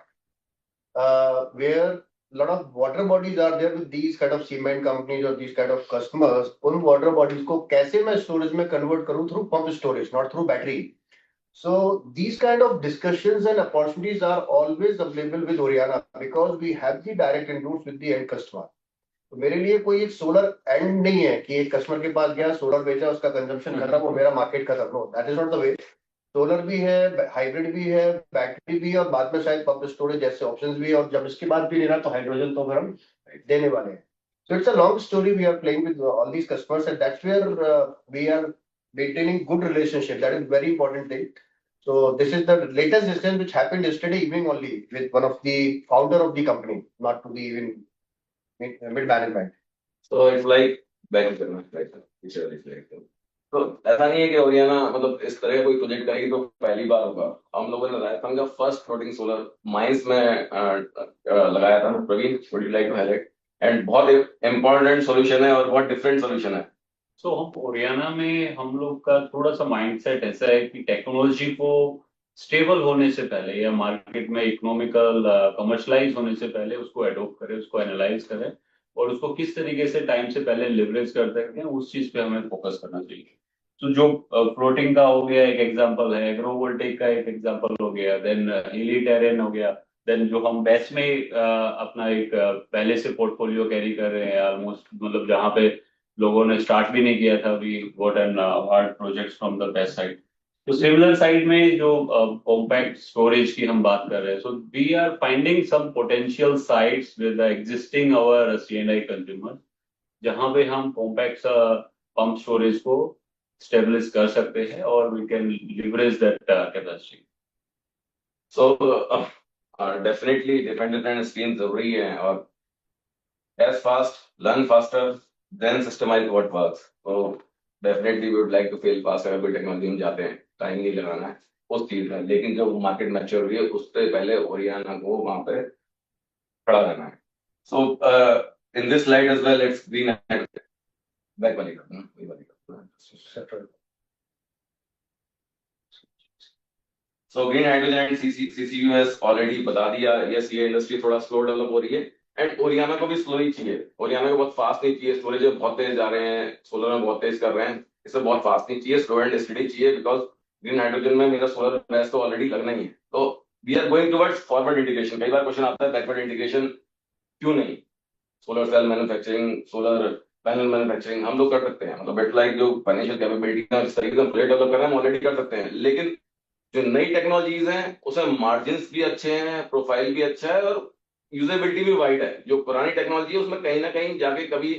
where a lot of water bodies are there with these kind of cement companies or these kind of customers. उन water bodies को कैसे मैं storage में convert करूँ through pump storage, not through battery. So these kind of discussions and opportunities are always available with Oriana because we have the direct inroads with the end customer. तो मेरे लिए कोई एक सोलर एंड नहीं है कि एक कस्टमर के पास गया, सोलर बेचा, उसका कंजम्पशन कर रहा, वो मेरा मार्केट खत्म. No, that is not the way. Solar भी है, हाइब्रिड भी है, बैटरी भी है, और बाद में शायद पंप स्टोरेज जैसे ऑप्शंस भी है, और जब इसके बाद भी लेना तो हाइड्रोजन तो फिर हम देने वाले हैं. So it's a long story. We are playing with all these customers, and that's where we are maintaining good relationship. That is very important thing. So this is the latest discussion which happened yesterday evening only with one of the founder of the company, not to be even mid management. So it's like back to the तो ऐसा नहीं है कि Oriana मतलब इस तरह का कोई प्रोजेक्ट करेगी तो पहली बार होगा. हम लोगों ने राजस्थान का फर्स्ट फ्लोटिंग सोलर माइंस में लगाया था. Praveen, would you like to highlight? And बहुत इंपॉर्टेंट सॉल्यूशन है और बहुत डिफरेंट सॉल्यूशन है. सो हम ओरियाना में हम लोग का थोड़ा सा माइंडसेट ऐसा है कि टेक्नोलॉजी को स्टेबल होने से पहले या मार्केट में इकोनॉमिकल कमर्शलाइज होने से पहले उसको एडोप्ट करें, उसको एनालाइज करें, और उसको किस तरीके से टाइम से पहले लिवरेज कर सकते हैं, उस चीज पे हमें फोकस करना चाहिए. तो जो फ्लोटिंग का हो गया एक एग्जांपल है, एग्रोवोल्टेक का एक एग्जांपल हो गया, देन हिली टेरेन हो गया, देन जो हम बेस में अपना एक पहले से पोर्टफोलियो कैरी कर रहे हैं ऑलमोस्ट, मतलब जहाँ पे लोगों ने स्टार्ट भी नहीं किया था, we got an hard projects from the best side. तो सिमिलर साइड में जो कॉम्पैक्ट स्टोरेज की हम बात कर रहे हैं, so we are finding some potential sites with the existing our C&I consumer, जहां पे हम कॉम्पैक्ट पंप स्टोरेज को स्टेबलिश कर सकते हैं और we can leverage that capacity. So definitely dependent stream जरूरी है, और as fast learn faster then systemise what works. तो definitely we would like to fail fast. अगर कोई टेक्नोलॉजी में जाते हैं, टाइम नहीं लगाना है उस चीज में, लेकिन जब मार्केट मैच्योर हुई है उससे पहले ओरियाना को वहां पे खड़ा रहना है. So in this slide as well, it's green back वाली So green hydrogen and CCUS already बता दिया. यस, ये इंडस्ट्री थोड़ा स्लो डेवलप हो रही है, एंड ओरियाना को भी स्लो ही चाहिए. ओरियाना को बहुत फास्ट नहीं चाहिए. स्टोरेज में बहुत तेज जा रहे हैं, सोलर में बहुत तेज कर रहे हैं, इसे बहुत फास्ट नहीं चाहिए, स्लो एंड स्टडी चाहिए. बिकॉज ग्रीन हाइड्रोजन में मेरा सोलर बेस तो ऑलरेडी लगना ही है. तो we are going towards forward integration. कई बार क्वेश्चन आता है बैकवर्ड इंटीग्रेशन क्यों नहीं? Solar cell manufacturing, solar panel manufacturing हम लोग कर सकते हैं. मतलब बेटर लाइक जो फाइनेंशियल कैपेबिलिटी है, इस तरीके से प्रोजेक्ट डेवलप कर रहे हैं, हम ऑलरेडी कर सकते हैं. लेकिन जो नई टेक्नोलॉजीज हैं उसमें मार्जिन भी अच्छे हैं, प्रोफाइल भी अच्छा है, और यूजेबिलिटी भी वाइड है. जो पुरानी टेक्नोलॉजी है उसमें कहीं ना कहीं जाके कभी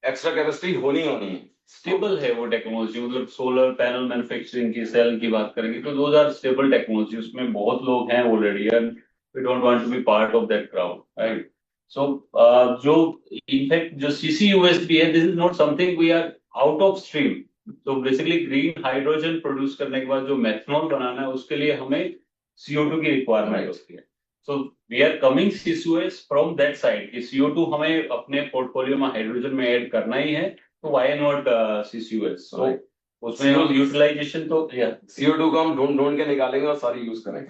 एक्स्ट्रा कैपेसिटी होनी होनी है। स्टेबल है वो टेक्नोलॉजी, मतलब सोलर पैनल मैन्युफैक्चरिंग की सेल की बात करेंगे तो दोज आर स्टेबल टेक्नोलॉजी, उसमें बहुत लोग हैं already and we don't want to be part of that crowd, right? So जो इनफैक्ट जो CCUS भी है, this is not something we are out of stream. तो बेसिकली ग्रीन हाइड्रोजन प्रोड्यूस करने के बाद जो मेथनॉल बनाना है उसके लिए हमें CO2 की रिक्वायरमेंट होती है। So we are coming CCUS from that side कि CO2 हमें अपने पोर्टफोलियो में हाइड्रोजन में ऐड करना ही है, तो व्हाई नॉट CCUS? तो Right. उसमें यूटिलाइजेशन तो CO2 को हम ढूंढ ढूंढ के निकालेंगे और सारी यूज करेंगे।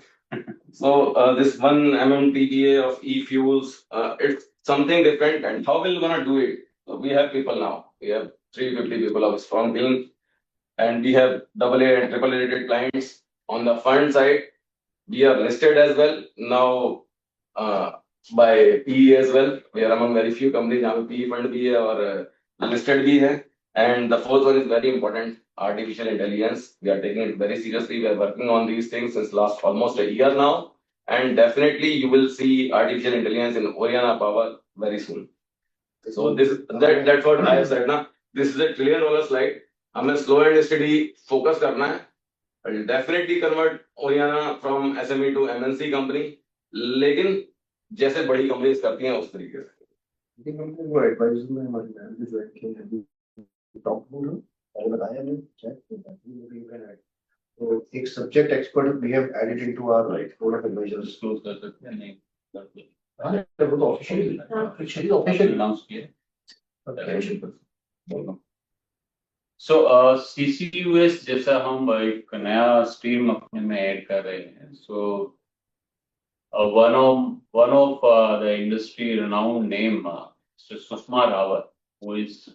So this 1 MMTPA of e-fuels, it's something different. And how we're gonna do it? So we have people now. We have 350 people of a strong team, and we have AA and AAA rated clients. On the fund side, we are listed as well now uh, by PE as well. We are among very few companies जहाँ पे PE fund भी है और listed भी है. And the fourth one is very important, artificial intelligence. We are taking it very seriously. We are working on these things since last almost a year now. And definitely you will see artificial intelligence in Oriana Power very soon. So that's what I have said now. This is a $1 trillion slide. हमें slow and steady focus करना है. I'll definitely convert Oriana from SME to MNC company. लेकिन जैसे बड़ी companies करती हैं उस तरीके से। वो एडवाइजर में हमारे मैम भी ज्वाइन किए हैं अभी, टॉप बोलो मैंने बताया नहीं क्या तो एक subject expert we have added into our board of advisers. Disclose कर सकते हैं, नहीं करते? हाँ वो तो ऑफिशियली अनाउंस किया है। बोलो। सो CCUS जैसा हम एक नया स्ट्रीम अपने में ऐड कर रहे हैं, सो one of the industry renowned name, Mr. Sushma Rawat, who is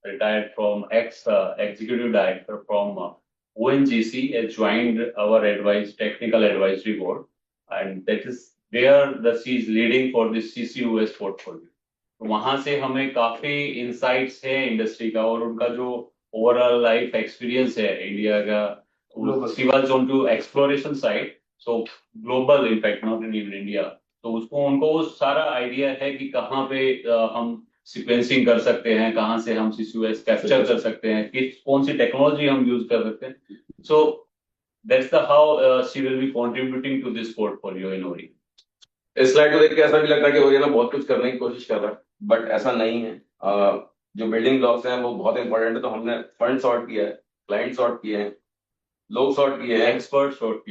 retired from executive director from ONGC, has joined our technical advisory board, and that is where she is leading for this CCUS portfolio. तो वहां से हमें काफी insights है industry का, और उनका जो ओवरऑल लाइफ एक्सपीरियंस है इंडिया का, she was on to exploration side, so global impact not in India. तो उसको उनको वो सारा आइडिया है कि कहाँ पे हम सीक्वेंसिंग कर सकते हैं, कहाँ से हम CCUS कैप्चर कर सकते हैं, किस कौन सी टेक्नोलॉजी हम यूज कर सकते हैं। So that's the how she will be contributing to this portfolio in ओरी। इस स्लाइड को देख के ऐसा भी लगता है कि ओरियाना बहुत कुछ करने की कोशिश कर रहा है, बट ऐसा नहीं है। जो बिल्डिंग ब्लॉक्स हैं वो बहुत इंपॉर्टेंट है। तो हमने फंड सॉर्ट किया है, क्लाइंट सॉर्ट किए हैं, लोग सॉर्ट किए हैं, एक्सपर्ट सॉर्ट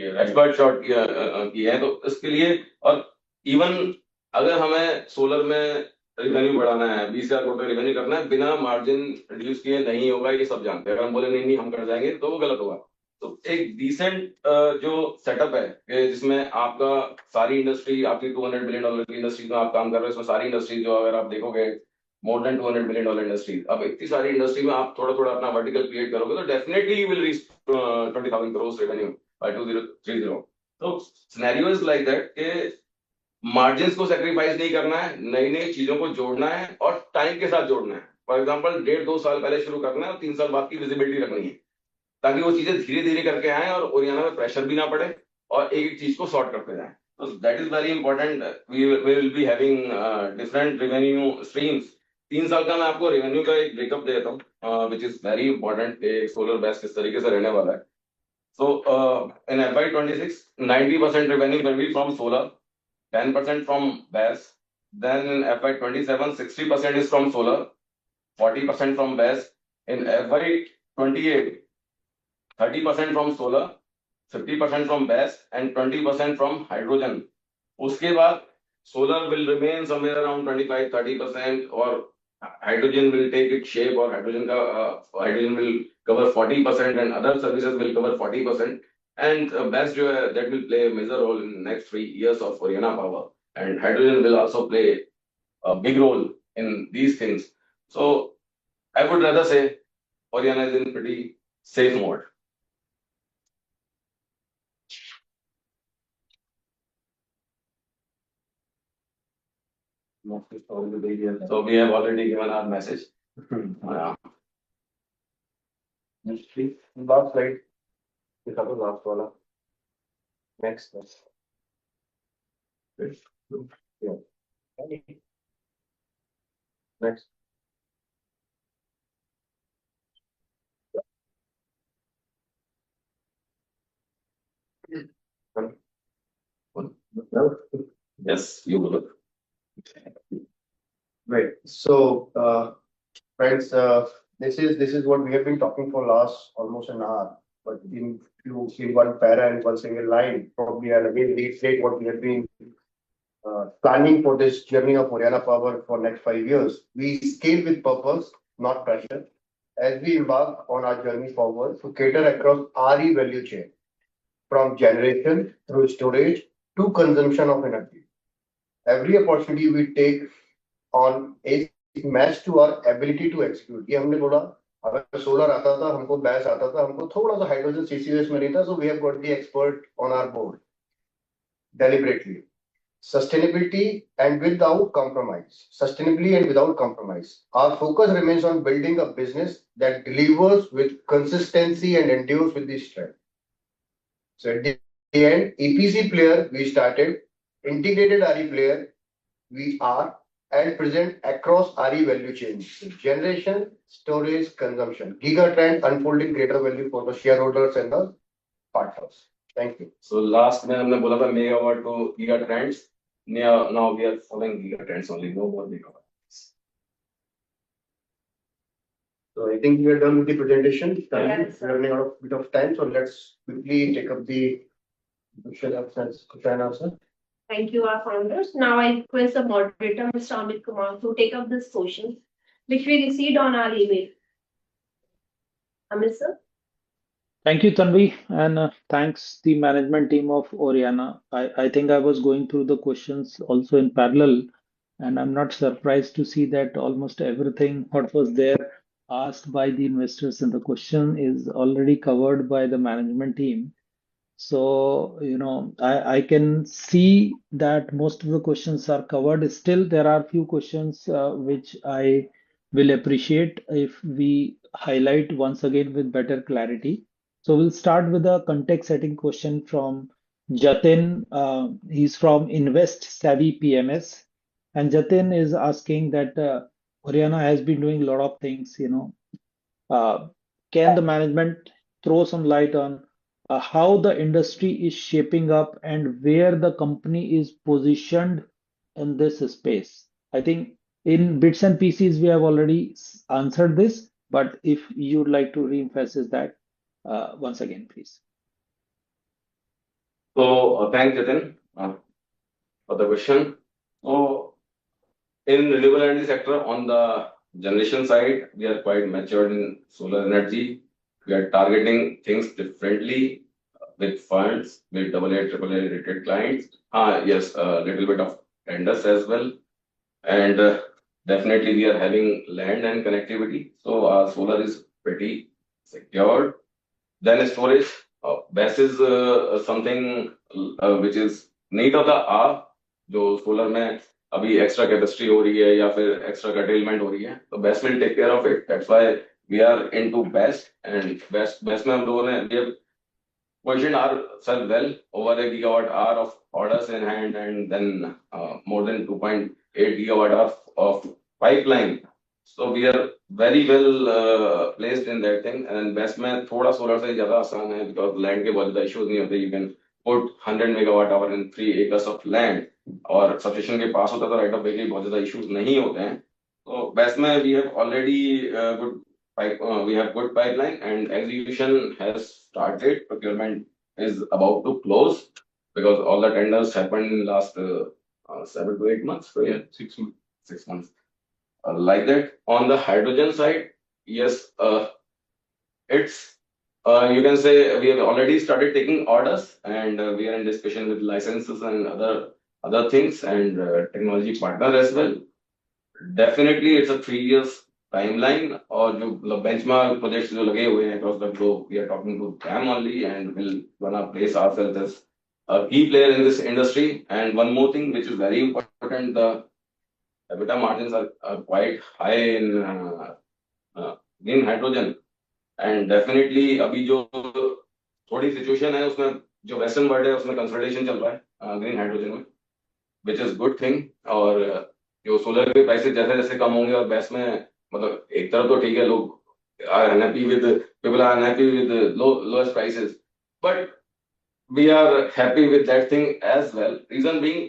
किए हैं। तो इसके लिए, और इवन अगर हमें सोलर में रिवेन्यू बढ़ाना है, 20,000 करोड़ का रिवेन्यू करना है, बिना मार्जिन रिड्यूस किए नहीं होगा, ये सब जानते हैं। अगर हम बोले नहीं नहीं हम कर जाएंगे तो वो गलत होगा। तो एक डिसेंट जो सेटअप है कि जिसमें आपका सारी इंडस्ट्री, आपकी $200 बिलियन की इंडस्ट्री में आप काम कर रहे हो, इसमें सारी इंडस्ट्री जो अगर आप देखोगे मोर देन $200 बिलियन इंडस्ट्री, अब इतनी सारी इंडस्ट्री में आप थोड़ा थोड़ा अपना वर्टिकल क्रिएट करोगे तो definitely you will reach 20,000 crore revenue by 2030। तो सिनेरियो इज लाइक दैट के मार्जिन को सेक्रीफाइस नहीं करना है, नई नई चीजों को जोड़ना है और टाइम के साथ जोड़ना है। फॉर एग्जाम्पल 1.5-2 साल पहले शुरू करना है और 3 साल बाद की विजिबिलिटी रखनी है, ताकि वो चीजें धीरे धीरे करके आए और ओरियाना में प्रेशर भी ना पड़े और एक एक चीज को सॉर्ट करते जाए। तो that is very important. We will be having different revenue streams. 3 साल का मैं आपको रेवेन्यू का एक ब्रेकअप देता हूँ, which is very important. Solar base किस तरीके से रहने वाला है। So in FY26, 90% revenue will be from solar, 10% from BESS. Then in FY27, 60% is from solar, 40% from BESS. In FY28, 30% from solar, 50% from BESS, and 20% from hydrogen. उसके बाद solar will remain somewhere around 25-30%, or hydrogen will take its shape, or hydrogen will cover 40% and other services will cover 40%. And BESS जो है, that will play a major role in the next 3 years of Oriana Power, and hydrogen will also play a big role in these things. So I would rather say Oriana is in pretty safe mode. So we have already given our message. Next please, last slide, दिखा दो last वाला, next yeah next Hello? Yes, you will. Right. So, friends, this is what we have been talking for last almost an hour. But in one para and one single line, probably I'll again reiterate what we have been planning for this journey of Haryana Power for next 5 years. We scale with purpose, not pressure, as we embark on our journey forward to cater across RE value chain, from generation through storage to consumption of energy. Every opportunity we take on is matched to our ability to execute. ये हमने बोला अगर solar आता था हमको बैस आता था हमको थोड़ा सा हाइड्रोजन सीसीएस में नहीं था, so we have got the expert on our board deliberately. Sustainability and without compromise. Sustainably and without compromise. Our focus remains on building a business that delivers with consistency and endures with the strength. So at the end, EPC player we started, integrated RE player we are, and present across RE value chain. Generation, storage, consumption. Gigatrend unfolding greater value for the shareholders and the partners. Thank you. So last में हमने बोला था megawatt to giga trends. Now we are following giga trends only, no more megawatts. So I think we are done with the presentation. Yes. We are running out of bit of time, so let's quickly take up the question and answer. Thank you, our founders. Now I request the moderator, Mr. Amit Kumar, to take up this question, which we received on our email. Amit sir. Thank you, Tanvi, and thanks the management team of Oriana. I think I was going through the questions also in parallel, and I'm not surprised to see that almost everything what was there asked by the investors in the question is already covered by the management team. So, I can see that most of the questions are covered. Still, there are few questions which I will appreciate if we highlight once again with better clarity. So we'll start with a context setting question from Jatin. He's from Invest Savvy PMS. And Jatin is asking that Oriana has been doing a lot of things, can the management throw some light on how the industry is shaping up and where the company is positioned in this space? I think in bits and pieces we have already answered this, but if you'd like to re-emphasize that once again, please. So thanks, Jatin, for the question. So in renewable energy sector, on the generation side, we are quite matured in solar energy. We are targeting things differently with funds, with AA, AAA rated clients. Yes, a little bit of tenders as well. And definitely we are having land and connectivity. So our solar is pretty secured. Then storage, BESS is something which is need of the hour. जो solar में अभी extra capacity हो रही है या फिर extra curtailment हो रही है, तो BESS will take care of it. That's why we are into BESS, and BESS में हम लोगों ने we have positioned ourselves well, over a gigawatt hour of orders in hand, and then more than 2.8 gigawatt hours of pipeline. So we are very well placed in that thing. And BESS में थोड़ा solar से ज़्यादा आसान है because land के बहुत ज़्यादा issues नहीं होते. You can put 100 megawatt hour in 3 acres of land, और substation के पास होता तो right of way के बहुत ज़्यादा issues नहीं होते हैं. So BESS में we have already we have good pipeline, and execution has started. Procurement is about to close because all the tenders happened in last 7 to 8 months. So yeah, 6 months. 6 months. Like that. On the hydrogen side, yes, it's you can say we have already started taking orders, and we are in discussion with licenses and other things, and technology partner as well. Definitely, it's a 3 years timeline, और जो benchmark projects जो लगे हुए हैं across the globe, we are talking to them only, and we'll gonna place ourselves as a key player in this industry. And one more thing which is very important, the EBITDA margins are quite high in green hydrogen, and definitely अभी जो थोड़ी situation है उसमें जो western world है उसमें consolidation चल रहा है green hydrogen में, which is good thing. और जो solar के prices जैसे जैसे कम होंगे और BESS में मतलब एक तरफ तो ठीक है, लोग are unhappy with people are unhappy with the lowest prices, but we are happy with that thing as well. Reason being,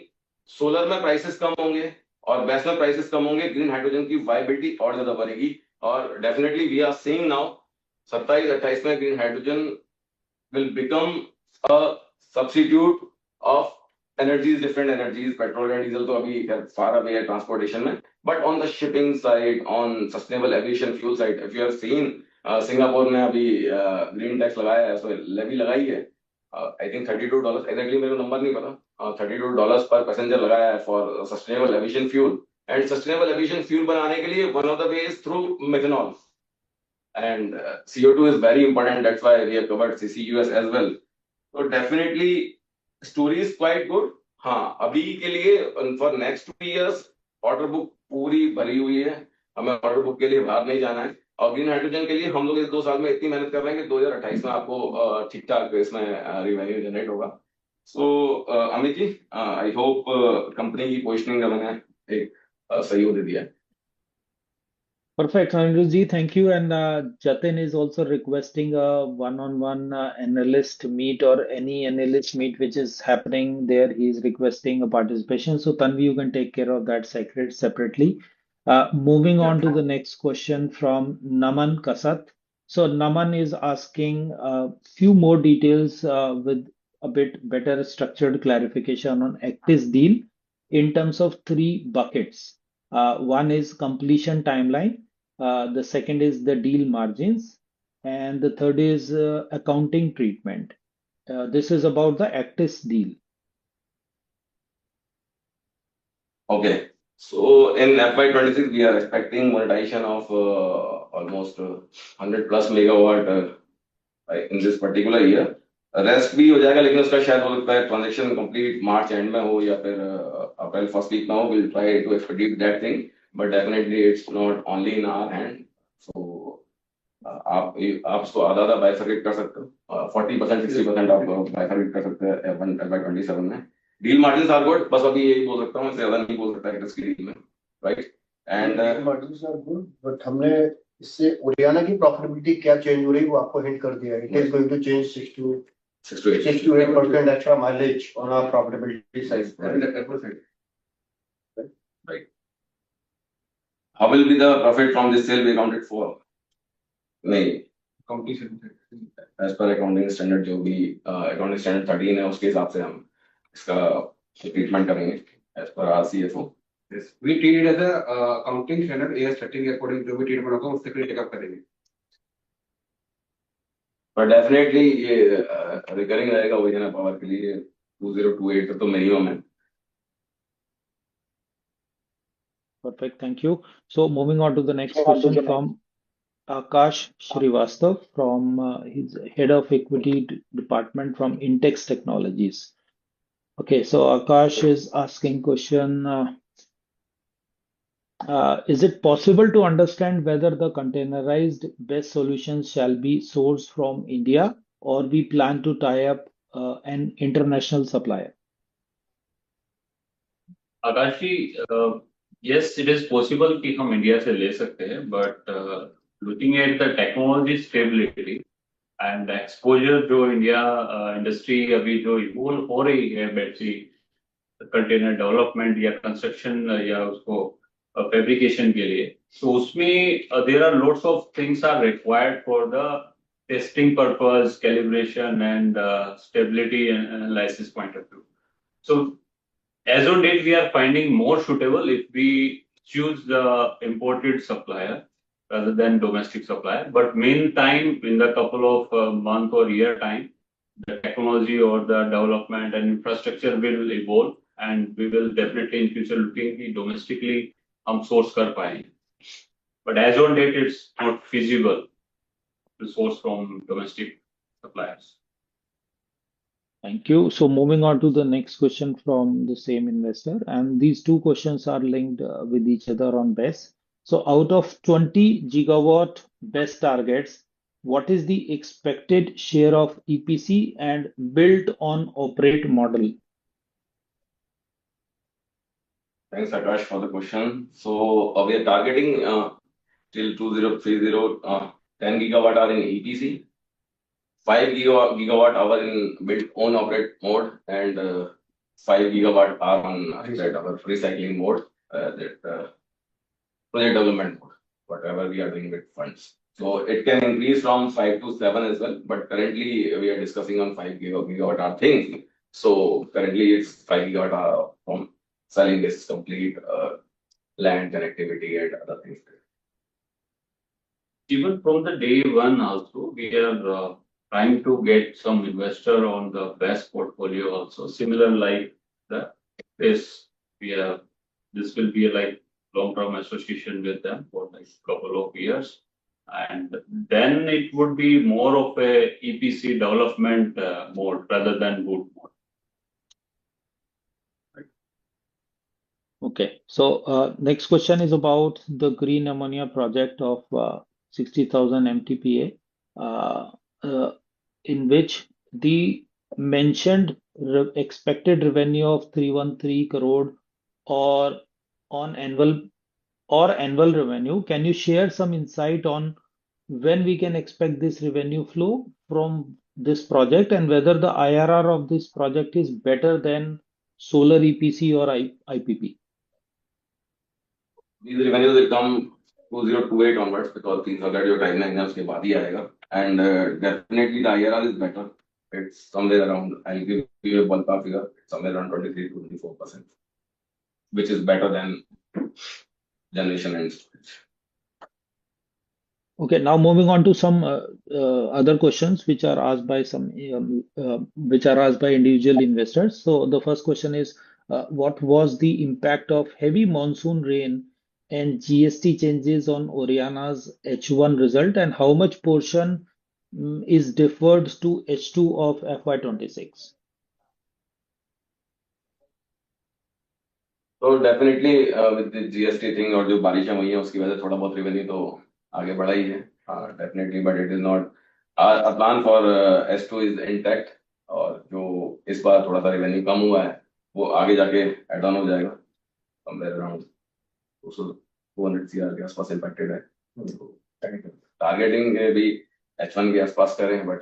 solar में प्राइसेस कम होंगे और BESS में प्राइसेस कम होंगे, ग्रीन हाइड्रोजन की वायबिलिटी और ज्यादा बढ़ेगी और definitely we are seeing now 27-28 में green hydrogen will become a substitute of energies, different energies. Petrol and diesel तो अभी far away है transportation में, but on the shipping side, on sustainable aviation fuel side, if you have seen, Singapore ने अभी green tax लगाया है, so levy लगाई है. I think $32, exactly मेरे को नंबर नहीं पता, $32 पर पैसेंजर लगाया है for sustainable aviation fuel. And sustainable aviation fuel बनाने के लिए one of the ways through methanol. And CO2 is very important. That's why we have covered CCUS as well. So definitely, story is quite good. हाँ, अभी के लिए for next 2 years order book पूरी भरी हुई है. हमें order book के लिए बाहर नहीं जाना है. और ग्रीन हाइड्रोजन के लिए हम लोग इस 2 साल में इतनी मेहनत कर रहे हैं कि 2028 में आपको ठीक ठाक इसमें रेवेन्यू जनरेट होगा. So Amit ji, I hope company की पोजिशनिंग मैंने एक सही हो दे दिया. Perfect, Anirudh thank you. And Jatin is also requesting a one-on-one analyst meet or any analyst meet which is happening there. He is requesting a participation. So Tanvi, you can take care of that separately. Moving on to the next question from Naman Kasat. So Naman is asking a few more details with a bit better structured clarification on Actis deal in terms of 3 buckets. One is completion timeline, the second is the deal margins, and the third is accounting treatment. This is about the Actis deal. Okay. So in FY26, we are expecting monetization of almost 100 plus megawatt in this particular year. Rest भी हो जाएगा, लेकिन उसका शायद हो सकता है transaction complete March and में हो या फिर अप्रैल फर्स्ट वीक में हो. Will try to expedite that thing, but definitely it's not only in our hand. So आप उसको आधा आधा बाइफरकेट कर सकते हो, 40% 60% आप बाइफरकेट कर सकते हैं FY27 में. डील मार्जिन्स आर गुड, बस अभी यही बोल सकता हूँ, इससे ज्यादा नहीं बोल सकता रिस्क की डील में, right. And margins are good, but हमने इससे ओरियाना की प्रॉफिटेबिलिटी क्या चेंज हो रही है वो आपको हिंट कर दिया. It is going to change 6 to 8% extra mileage on our profitability side. Right. How will be the profit from this sale be accounted for? नहीं, Completion. as per accounting standard, जो भी accounting standard 13 है, उसके हिसाब से हम इसका treatment करेंगे as per our CFO. Yes. We treat it as a accounting standard AS 13 के according जो भी treatment होगा उससे फिर टेकअप करेंगे. पर डेफिनेटली ये रिकरिंग रहेगा ओरिजिनल पावर के लिए 2028 तो मिनिमम है. Perfect, thank you. So moving on to the next question from Akash Srivastav from his head of equity department from Intex Technologies. Okay, so Akash is asking question, is it possible to understand whether the containerized BESS solutions shall be sourced from India or we plan to tie up an international supplier? Akashi, yes, it is possible कि हम India से ले सकते हैं, but looking at the technology stability and exposure जो India industry अभी जो evolve हो रही है बैटरी कंटेनर डेवलपमेंट या कंस्ट्रक्शन या उसको फैब्रिकेशन के लिए, तो उसमें there are lots of things are required for the testing purpose, calibration and stability analysis point of view. So as on date, we are finding more suitable if we choose the imported supplier rather than domestic supplier. But meantime, in the couple of month or year time, the technology or the development and infrastructure will evolve, and we will definitely in future looking domestically हम source कर पाएंगे. But as on date, it's not feasible to source from domestic suppliers. Thank you. So moving on to the next question from the same investor, and these two questions are linked with each other on BESS. So out of 20 gigawatt BESS targets, what is the expected share of EPC and built on operate model? Thanks, Akash, for the question. So we are targeting till 2030 10 gigawatt hour in EPC 5 gigawatt hour in build own operate mode and 5 gigawatt hour on that our recycling mode, that project development mode, whatever we are doing with funds. So it can increase from 5 to 7 as well, but currently we are discussing on 5 gigawatt hour thing. So currently it's 5 gigawatt hour from selling this complete land connectivity and other things. Even from the day one also, we are trying to get some investor on the best portfolio also, similar like this. This will be like long-term association with them for like couple of years. And then it would be more of a EPC development mode rather than wood mode. Okay, so next question is about the green ammonia project of 60,000 MTPA, in which the mentioned expected revenue of 313 crore or on annual revenue. Can you share some insight on when we can expect this revenue flow from this project and whether the IRR of this project is better than solar EPC or IPP? These revenues will come 2028 onwards because things are that your timeline है उसके बाद ही आएगा, and definitely the IRR is better. It's somewhere around, I'll give you a ballpark figure, somewhere around 23 to 24%, which is better than generation and storage. Okay, now moving on to some other questions which are asked by individual investors. So the first question is, what was the impact of heavy monsoon rain and GST changes on Oriana's H1 result, and how much portion is deferred to H2 of FY26? So definitely with the GST thing और जो बारिशें हुई हैं उसकी वजह से थोड़ा बहुत revenue तो आगे बढ़ा ही है, definitely, but it is not our plan for S2 is intact, और जो इस बार थोड़ा सा revenue कम हुआ है वो आगे जाके add on हो जाएगा, somewhere around 200 CR के आसपास impacted है. Targeting भी H1 के आसपास करें, but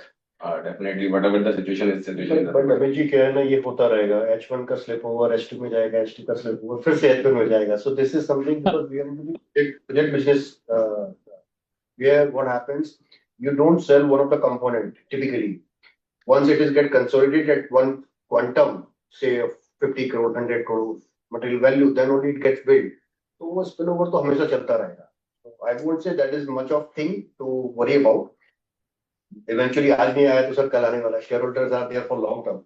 definitely whatever the situation is. But Ramesh ji क्या है ना, ये होता रहेगा, H1 का स्लिप ओवर H2 में जाएगा, H2 का स्लिप ओवर फिर से H1 में जाएगा. So this is something because we are into the project business, where what happens, you don't sell one of the component typically. Once it is get consolidated at one quantum, say of 50 crore, 100 crore material value, then only it gets billed. तो वो spillover तो हमेशा चलता रहेगा. So I won't say that is much of thing to worry about. Eventually आज नहीं आया तो सर कल आने वाला. Shareholders are there for long term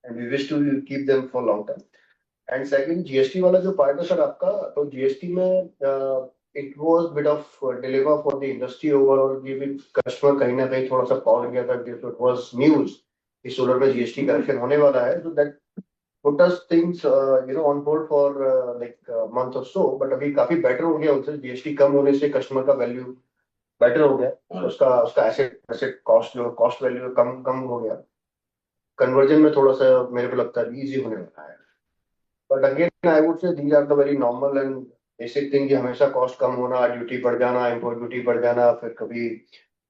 and we wish to keep them for long term. And second, GST वाला जो part है सर आपका, तो GST में it was bit of dilemma for the industry overall. ये भी customer कहीं ना कहीं थोड़ा सा पहुंच गया था, it was news कि solar में GST correction होने वाला है. So that put us things on hold for like a month or so. But अभी काफी better हो गया उनसे, GST कम होने से customer का value बेटर हो गया, उसका एसेट कॉस्ट वैल्यू कम हो गया. कन्वर्जन में थोड़ा सा मेरे को लगता है इजी होने वाला है. But again I would say these are the very normal and basic thing कि हमेशा कॉस्ट कम होना, ड्यूटी बढ़ जाना, इंपोर्ट ड्यूटी बढ़ जाना, फिर कभी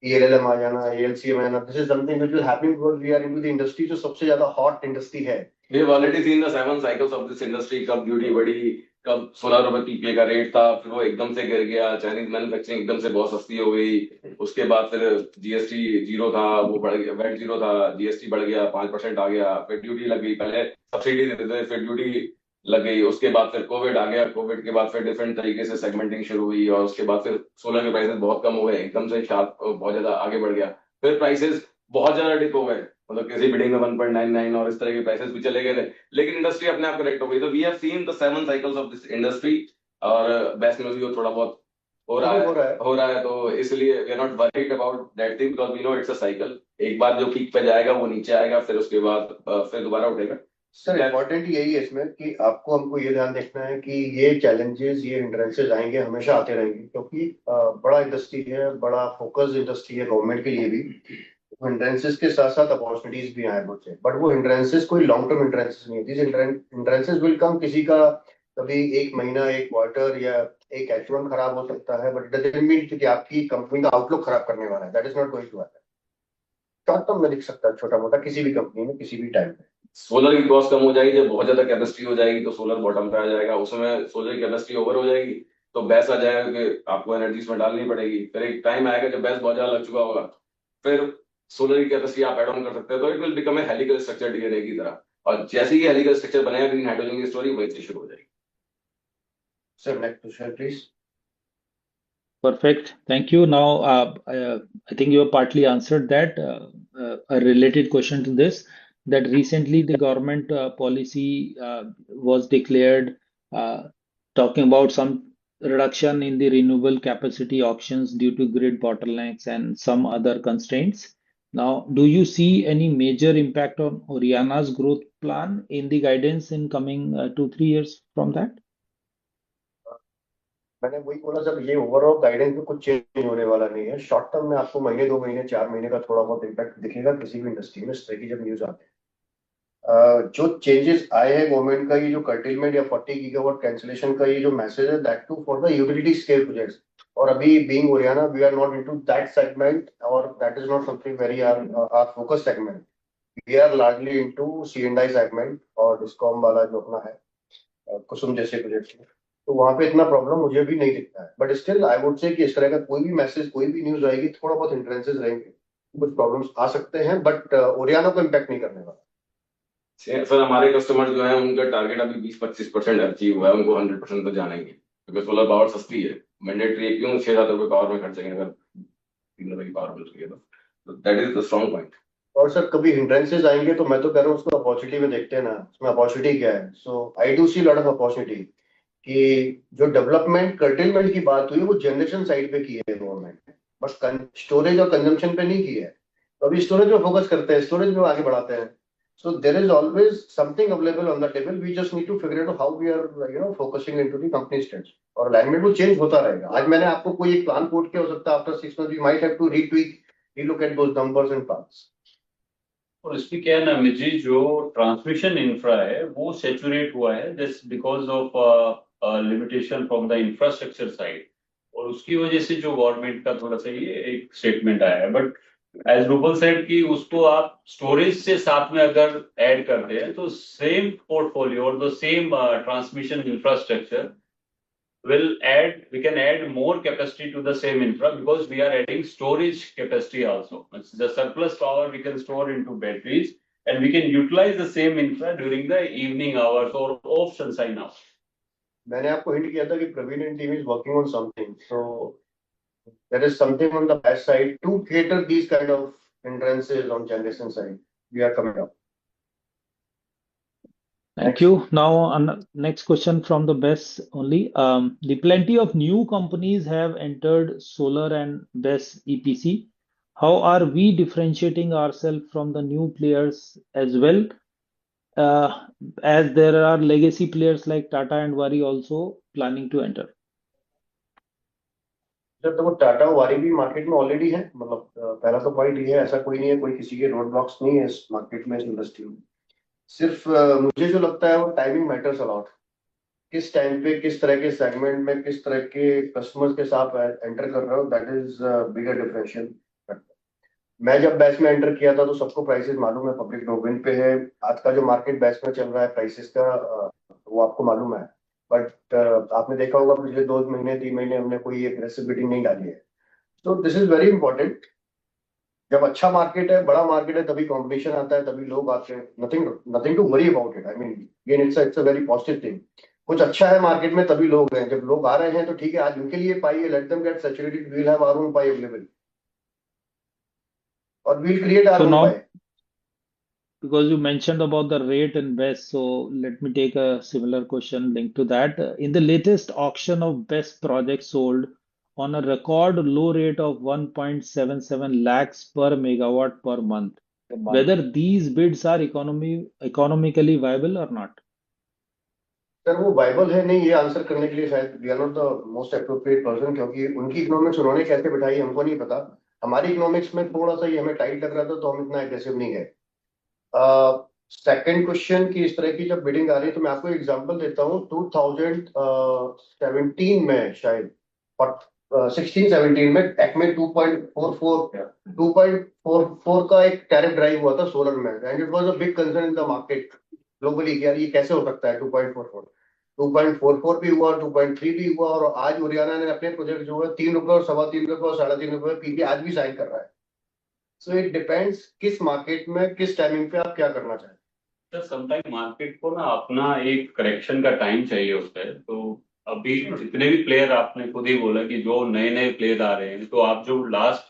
ELLM आ जाना, ALCM आ जाना. This is something which will happen because we are into the industry जो सबसे ज्यादा हॉट इंडस्ट्री है. We have already seen the 7 cycles of this industry. कब ड्यूटी बढ़ी, कब 16 रुपए PPA का रेट था, फिर वो एकदम से गिर गया, चाइनीज मैन्युफैक्चरिंग एकदम से बहुत सस्ती हो गई, उसके बाद फिर GST जीरो था, वो बढ़ गया, वैट जीरो था, GST बढ़ गया, 5% आ गया, फिर ड्यूटी लग गई, पहले सब्सिडी देते थे, फिर ड्यूटी लग गई, उसके बाद फिर कोविड आ गया, कोविड के बाद फिर डिफरेंट तरीके से सेगमेंटिंग शुरू हुई, और उसके बाद फिर सोलर के प्राइसेस बहुत कम हो गए, एकदम से शार्प बहुत ज्यादा आगे बढ़ गया, फिर प्राइसेस बहुत ज्यादा डिप हो गए, मतलब किसी बिडिंग में 1.99 और इस तरह के प्राइसेस भी चले गए थे, लेकिन इंडस्ट्री अपने आप करेक्ट हो गई. तो we have seen the 7 cycles of this industry, और बेस्ट में भी वो थोड़ा बहुत हो रहा है, तो इसलिए we are not worried about that thing because we know it's a cycle. एक बार जो पीक पे जाएगा वो नीचे आएगा, फिर उसके बाद फिर दोबारा उठेगा. सर इम्पोर्टेंट यही है इसमें कि आपको हमको ये ध्यान रखना है कि ये चैलेंजेस, ये हिंड्रेंसेस आएंगे, हमेशा आते रहेंगे, क्योंकि बड़ा इंडस्ट्री है, बड़ा फोकस्ड इंडस्ट्री है गवर्नमेंट के लिए भी. हिंड्रेंसेस के साथ साथ अपॉर्चुनिटीज भी आए मुझसे, बट वो हिंड्रेंसेस कोई लॉन्ग टर्म हिंड्रेंसेस नहीं है. दिस हिंड्रेंसेस विल कम, किसी का कभी एक महीना, एक क्वार्टर या एक H1 खराब हो सकता है, बट इट डजंट मीन कि आपकी कंपनी का आउटलुक खराब करने वाला है. That is not going to happen. Short term में दिख सकता है छोटा मोटा किसी भी कंपनी में किसी भी टाइम पे। सोलर की कॉस्ट कम हो जाएगी, जब बहुत ज्यादा कैपेसिटी हो जाएगी तो सोलर बॉटम पे आ जाएगा, उसमें सोलर की कैपेसिटी ओवर हो जाएगी तो बैस आ जाएगा कि आपको एनर्जी इसमें डालनी पड़ेगी। फिर एक टाइम आएगा जब बैस बहुत ज्यादा लग चुका होगा, फिर सोलर की कैपेसिटी आप एड ऑन कर सकते हो, तो it will become a helical structure DNA की तरह। और जैसे ही हेलिकल स्ट्रक्चर बनेगा ग्रीन हाइड्रोजन की स्टोरी वहीं से शुरू हो जाएगी। Sir next question please. Perfect. Thank you. Now, I think you have partly answered that. A related question to this, that recently the government policy was declared, uh, talking about some reduction in the renewable capacity auctions due to grid bottlenecks and some other constraints. Now, do you see any major impact on Oriana's growth plan in the guidance in coming 2, 3 years from that? मैंने वही बोला sir, ये overall guidance में कुछ change होने वाला नहीं है। शॉर्ट टर्म में आपको महीने 2 महीने 4 महीने का थोड़ा बहुत इम्पैक्ट दिखेगा किसी भी इंडस्ट्री में, इस तरह की जब न्यूज आते हैं। जो चेंजेस आए हैं गवर्नमेंट का, ये जो कर्टेलमेंट या 40 गीगावाट कैंसिलेशन का ये जो मैसेज है, that to for the utility scale projects. और अभी being Oriana we are not into that segment, और that is not something very our focus segment. We are largely into C&I segment और discom वाला जो अपना है कुसुम जैसे प्रोजेक्ट में। तो वहां पे इतना प्रॉब्लम मुझे भी नहीं दिखता है, बट स्टिल आई वुड से कि इस तरह का कोई भी मैसेज कोई भी न्यूज आएगी, थोड़ा बहुत इंटरेंसेस रहेंगे, कुछ प्रॉब्लम्स आ सकते हैं, बट ओरियाना को इम्पैक्ट नहीं करने वाला। सर हमारे कस्टमर जो है उनका टारगेट अभी 20-25% अचीव हुआ है, उनको 100% तो जानेंगे क्योंकि सोलर पावर सस्ती है। मैंडेटरी है, क्यों 6,000 रुपए पावर में खर्चेंगे अगर 3 रुपए की पावर मिल रही है तो that is the strong point. और सर कभी हिंड्रेंसेस आएंगे तो मैं तो कह रहा हूँ उसको अपॉर्चुनिटी में देखते हैं ना, उसमें अपॉर्चुनिटी क्या है। So I do see lot of opportunity कि जो डेवलपमेंट कर्टेलमेंट की बात हुई वो जनरेशन साइड पे की है गवर्नमेंट ने, बस स्टोरेज और कंजम्पशन पे नहीं की है। तो अभी स्टोरेज में फोकस करते हैं, स्टोरेज में आगे बढ़ाते हैं। So there is always something available on the table, we just need to figure out how we are focusing into the company strategy, और अलाइनमेंट वो चेंज होता रहेगा। आज मैंने आपको कोई एक प्लान कोट किया, हो सकता है after 6 month we might have to retweak relook at those numbers and plans. और इसमें क्या है ना अमित जी, जो ट्रांसमिशन इंफ्रा है वो सेचुरेट हुआ है just because of limitation from the infrastructure side, और उसकी वजह से जो गवर्नमेंट का थोड़ा सा ये एक स्टेटमेंट आया है। बट एज रूपल सेड कि उसको आप स्टोरेज से साथ में अगर ऐड करते हैं तो सेम पोर्टफोलियो और the same transmission infrastructure we can add more capacity to the same infra because we are adding storage capacity also. It's the surplus power we can store into batteries and we can utilize the same infra during the evening hours or off sunshine hours. मैंने आपको hint किया था कि Praveen and team is working on something, so there is something on the best side to cater these kind of hindrances on generation side. We are coming up. Thank you. Now, next question from the BESS only. The plenty of new companies have entered solar and BESS EPC. How are we differentiating ourselves from the new players as well? As there are legacy players like Tata and Waaree also planning to enter. जब देखो टाटा वारी भी market में already है, मतलब पहला तो point ये है, ऐसा कोई नहीं है, कोई किसी के रोड ब्लॉक्स नहीं है इस मार्केट में, इस इंडस्ट्री में। सिर्फ मुझे जो लगता है वो टाइमिंग मैटर्स अलॉट। किस टाइम पे किस तरह के सेगमेंट में किस तरह के कस्टमर्स के साथ एंटर कर रहे हो, दैट इज बिगर डिफरेंशियल। मैं जब बैच में एंटर किया था तो सबको प्राइसेस मालूम है, पब्लिक डोमेन पे है। आज का जो मार्केट बैच में चल रहा है प्राइसेस का वो आपको मालूम है, बट आपने देखा होगा पिछले 2 महीने 3 महीने हमने कोई एग्रेसिव बिडिंग नहीं डाली है। तो दिस इज वेरी इंपॉर्टेंट। जब अच्छा मार्केट है, बड़ा मार्केट है, तभी कॉम्पिटिशन आता है, तभी लोग आते हैं। Nothing nothing to worry about it. I mean again it's a very positive thing. कुछ अच्छा है मार्केट में तभी लोग हैं, जब लोग आ रहे हैं तो ठीक है, आज उनके लिए पाई है, let them get saturated, we will have our own pie available और we will create our So own now, pie. because you mentioned about the rate and BESS, so let me take a similar question linked to that. In the latest auction of BESS projects sold on a record low rate of 1.77 lakhs per megawatt per month, whether these bids are economically viable or not? Sir वो viable है नहीं, ये answer करने के लिए शायद we are not the most appropriate person, क्योंकि उनकी इकोनॉमिक्स उन्होंने कैसे बिठाई हमको नहीं पता। हमारी इकोनॉमिक्स में थोड़ा सा ये हमें टाइट लग रहा था तो हम इतना एग्रेसिव नहीं गए। सेकंड क्वेश्चन की इस तरह की जब बिडिंग आ रही है तो मैं आपको एग्जांपल देता हूँ। 2017 में शायद 16-17 में एक्मे 2.44 का एक टैरिफ ड्राइव हुआ था सोलर में, and it was a big concern in the market globally कि यार ये कैसे हो सकता है 2.44 भी हुआ, 2.3 भी हुआ, और आज हरियाणा ने अपने प्रोजेक्ट जो है 3 रुपए और 3.25 रुपए और 3.5 रुपए पीपी आज भी साइन कर रहा है. सो इट डिपेंड्स किस मार्केट में किस टाइमिंग पे आप क्या करना चाहते हैं. तो समटाइम मार्केट को ना अपना एक करेक्शन का टाइम चाहिए होता है. तो अभी जितने भी प्लेयर, आपने खुद ही बोला कि जो नए नए प्लेयर आ रहे हैं, तो आप जो लास्ट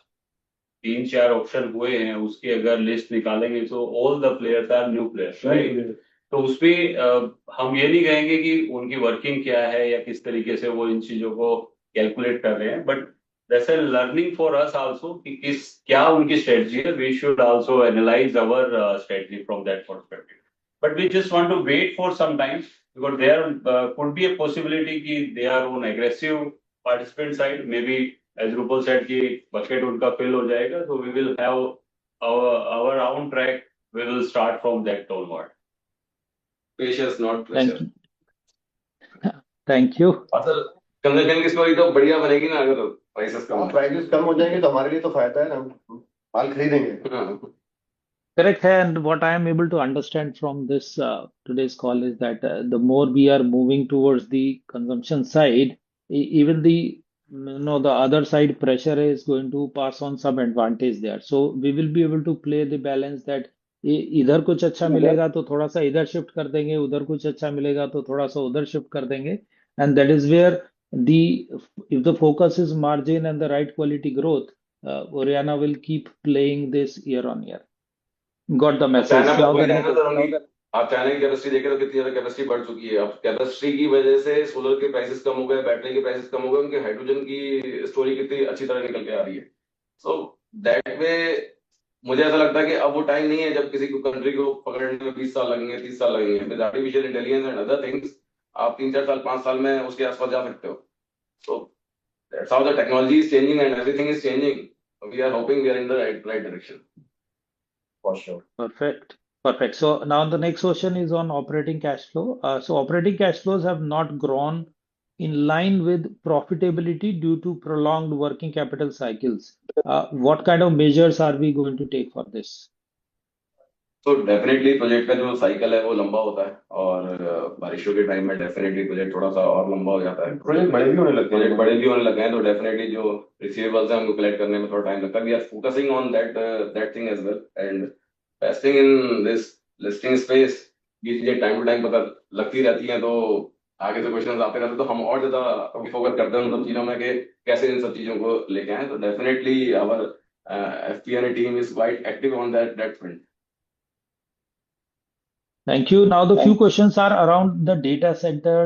3-4 ऑप्शन हुए हैं उसकी अगर लिस्ट निकालेंगे तो all the players are new players, right? तो उसमें हम ये नहीं कहेंगे कि उनकी वर्किंग क्या है या किस तरीके से वो इन चीजों को कैलकुलेट कर रहे हैं, but that's a learning for us also कि किस क्या उनकी स्ट्रेटजी है. We should also analyse our strategy from that perspective. But we just want to wait for some time because there could be a possibility कि they are on aggressive participant side. Maybe as Rupal said कि bucket उनका fill हो जाएगा, so we will have our own track. We will start from that onward. Patience, not Thank pressure. you. Thank you. और sir consumption की story तो बढ़िया बनेगी ना अगर प्राइसेस कम हो. प्राइसेस कम हो जाएंगे तो हमारे लिए तो फायदा है ना, हम माल खरीदेंगे. हाँ. Correct. And what I am able to understand from this today's call is that the more we are moving towards the consumption side, even the the other side pressure is going to pass on some advantage there. So we will be able to play the balance that इधर कुछ अच्छा मिलेगा तो थोड़ा सा इधर shift कर देंगे, उधर कुछ अच्छा मिलेगा तो थोड़ा सा उधर शिफ्ट कर देंगे. And that is where the if the focus is margin and the right quality growth, Oriana will keep playing this year on year. Got the message. China में Now वही the रहना सर उनकी. आप China की capacity देखें तो कितनी ज्यादा कैपेसिटी बढ़ चुकी है. अब कैपेसिटी की वजह से सोलर के प्राइसेस कम हो गए, बैटरी के प्राइसेस कम हो गए, उनके हाइड्रोजन की स्टोरी कितनी अच्छी तरह निकल के आ रही है. सो दैट वे मुझे ऐसा लगता है कि अब वो टाइम नहीं है जब किसी को कंट्री को पकड़ने में 20 साल लगेंगे, 30 साल लगेंगे. With artificial intelligence and other things आप 3-4 साल 5 साल में उसके आसपास जा सकते हो. So that's how the technology is changing and everything is changing. We are hoping we are in the right direction. For sure. perfect. Perfect. So now the next question is on operating cash flow. So operating cash flows have not grown in line with profitability due to prolonged working capital cycles. What kind of measures are we going to take for this? तो definitely project का जो cycle है वो लंबा होता है और बारिशों के टाइम में डेफिनेटली प्रोजेक्ट थोड़ा सा और लंबा हो जाता है. प्रोजेक्ट बड़े भी होने लगते हैं. प्रोजेक्ट बड़े भी होने लगे हैं तो डेफिनेटली जो रिसीवेबल्स हैं उनको कलेक्ट करने में थोड़ा टाइम लगता है. We are focusing on that thing as well and investing in this listing space. ये चीजें टाइम टू टाइम पता लगती रहती हैं तो आगे से क्वेश्चन आते रहते हैं तो हम और ज्यादा फोकस करते हैं उन सब चीजों में कि कैसे इन सब चीजों को लेके आए. तो definitely our FP&A team is quite active on that front. Thank you. Now the few questions are around the data center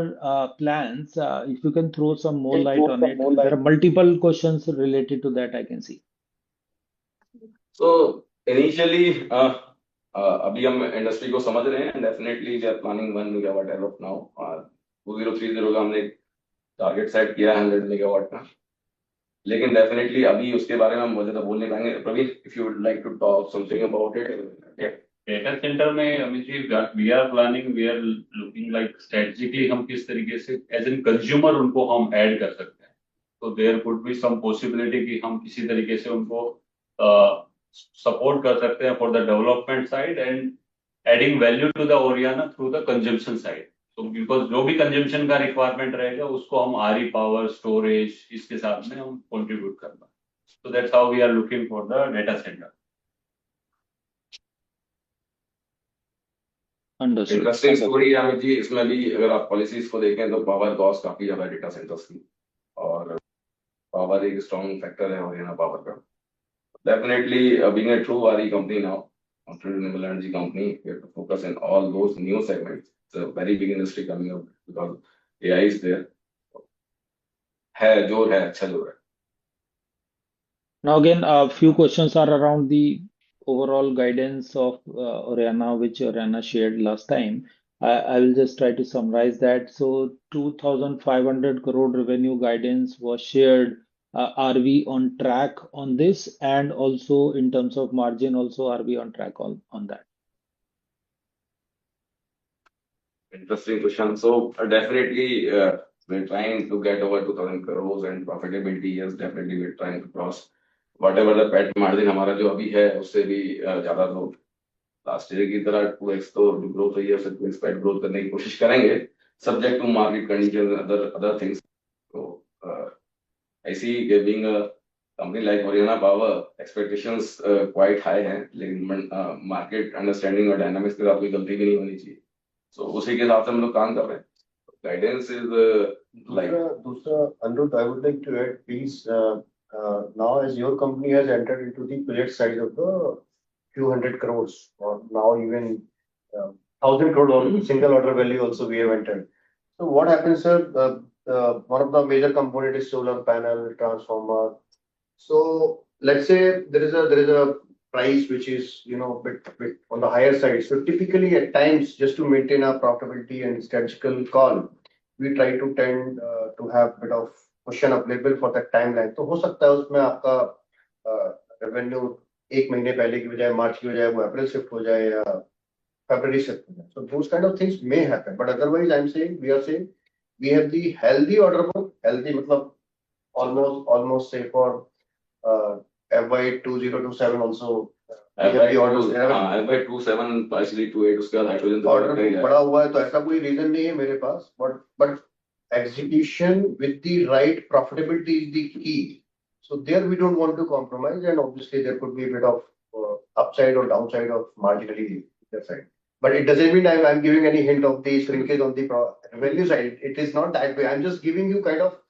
plans. If you can throw some more light on it. There are multiple questions related to that I can see. So initially अभी हम industry को समझ रहे हैं. Definitely we are planning 1 megawatt as of now. 2030 का हमने target set किया है 100 मेगावाट का. लेकिन डेफिनेटली अभी उसके बारे में हम बहुत ज्यादा बोल नहीं पाएंगे. Praveen, if you would like to talk something about it. Data centre में Amit ji, we are planning, we are looking like strategically हम किस तरीके से एज एन कंज्यूमर उनको हम ऐड कर सकते हैं. तो there could be some possibility कि हम किसी तरीके से उनको सपोर्ट कर सकते हैं for the development side and adding value to the Oriana through the consumption side. तो बिकॉज जो भी कंजम्पशन का रिक्वायरमेंट रहेगा उसको हम RE पावर स्टोरेज इसके साथ में हम कंट्रीब्यूट करना. So that's how we are looking for the data center. Understood. Interesting story है अमित जी. इसमें भी अगर आप पॉलिसीज को देखें तो पावर कॉस्ट काफी ज्यादा डेटा सेंटर्स की और पावर एक स्ट्रॉन्ग फैक्टर है हरियाणा पावर का. Definitely being a true RE company now, true renewable energy company, we have to focus in all those new segments. It's a very big industry coming up because AI is there. है जोर है, अच्छा जोर है. Now again, a few questions are around the overall guidance of Oriana, which Oriana shared last time. I will just try to summarize that. So 2,500 crore revenue guidance was shared. Are we on track on this? And also in terms of margin, also are we on track on that? Interesting question. So definitely We're trying to get over 2000 crores and profitability, yes, definitely we're trying to cross whatever the PAT margin हमारा जो अभी है उससे भी ज्यादा तो last year की तरह 2x तो ग्रोथ हुई है, उससे 2x पैट ग्रोथ करने की कोशिश करेंगे, subject to market condition other things. तो I see being a company like Haryana Power, expectations quite high हैं, लेकिन मार्केट अंडरस्टैंडिंग और डायनामिक्स के साथ कोई गलती भी नहीं होनी चाहिए। So उसी के हिसाब से हम लोग काम कर रहे हैं। Guidance is like दूसरा Anirudh, I would like to add, please, now as your company has entered into the project size of the few hundred crores, or now even 1,000 crore or single order value also we have entered. So what happens, sir? One of the major component is solar panel, transformer. So let's say there is a price which is bit on the higher side. So typically at times, just to maintain our profitability and strategical call, we try to tend to have bit of cushion available for that timeline. तो हो सकता है उसमें आपका revenue एक महीने पहले की बजाय मार्च की बजाय वो अप्रैल शिफ्ट हो जाए या फरवरी शिफ्ट हो जाए. So those kind of things may happen, but otherwise I'm saying we have the healthy order book. Healthy मतलब almost say for FY 2027 also. FY 27 partially 28 उसके बाद हाइड्रोजन तो ऑर्डर नहीं है। बड़ा हुआ है तो ऐसा कोई रीजन नहीं है मेरे पास, but execution with the right profitability is the key. So there we don't want to compromise, and obviously there could be a bit of upside or downside of marginally that side. But it doesn't mean I'm giving any hint of the shrinkage on the revenue side. It is not that way. I'm just giving you kind of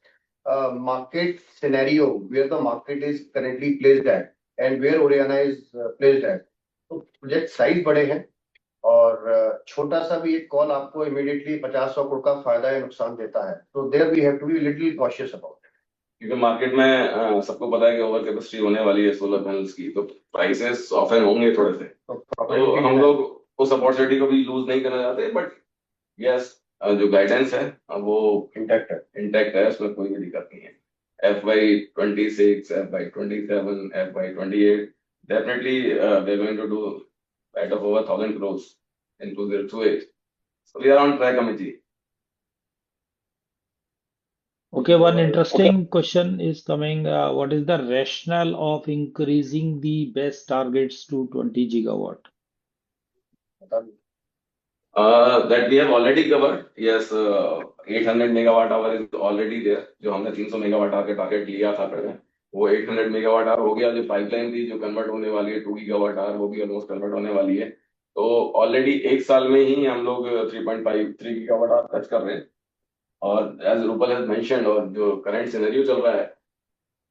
market scenario where the market is currently placed at and where Oriana is placed at. तो project size बड़े हैं और छोटा सा भी एक call आपको immediately 50-100 crore का फायदा या नुकसान देता है. तो there we have to be little cautious about it, क्योंकि मार्केट में सबको पता है कि ओवर कैपेसिटी होने वाली है सोलर पैनल्स की, तो प्राइसेस ऑफन होंगे थोड़े से, तो हम लोग उस अपॉर्चुनिटी को भी लूज नहीं करना चाहते। बट यस, जो गाइडेंस है वो इंटैक्ट है, उसमें कोई भी दिक्कत नहीं है। FY 26, FY 27, FY 28, definitely we're going to do at of over 1,000 crores in 2028. So we are on track, Amit ji. Okay, one interesting question is coming. What is the rationale of increasing the BESS targets to 20 gigawatt? That we have already covered. Yes, 800 megawatt hour is already there. जो हमने 300 megawatt our के target लिया था पहले, वो 800 megawatt our हो गया। जो पाइपलाइन थी जो कन्वर्ट होने वाली है 2 गीगावाट आवर, वो भी ऑलमोस्ट कन्वर्ट होने वाली है। तो ऑलरेडी एक साल में ही हम लोग 3.53 गीगावाट आवर टच कर रहे हैं। और एज रूपल हैज मेंशन्ड, और जो करंट सिनेरियो चल रहा है,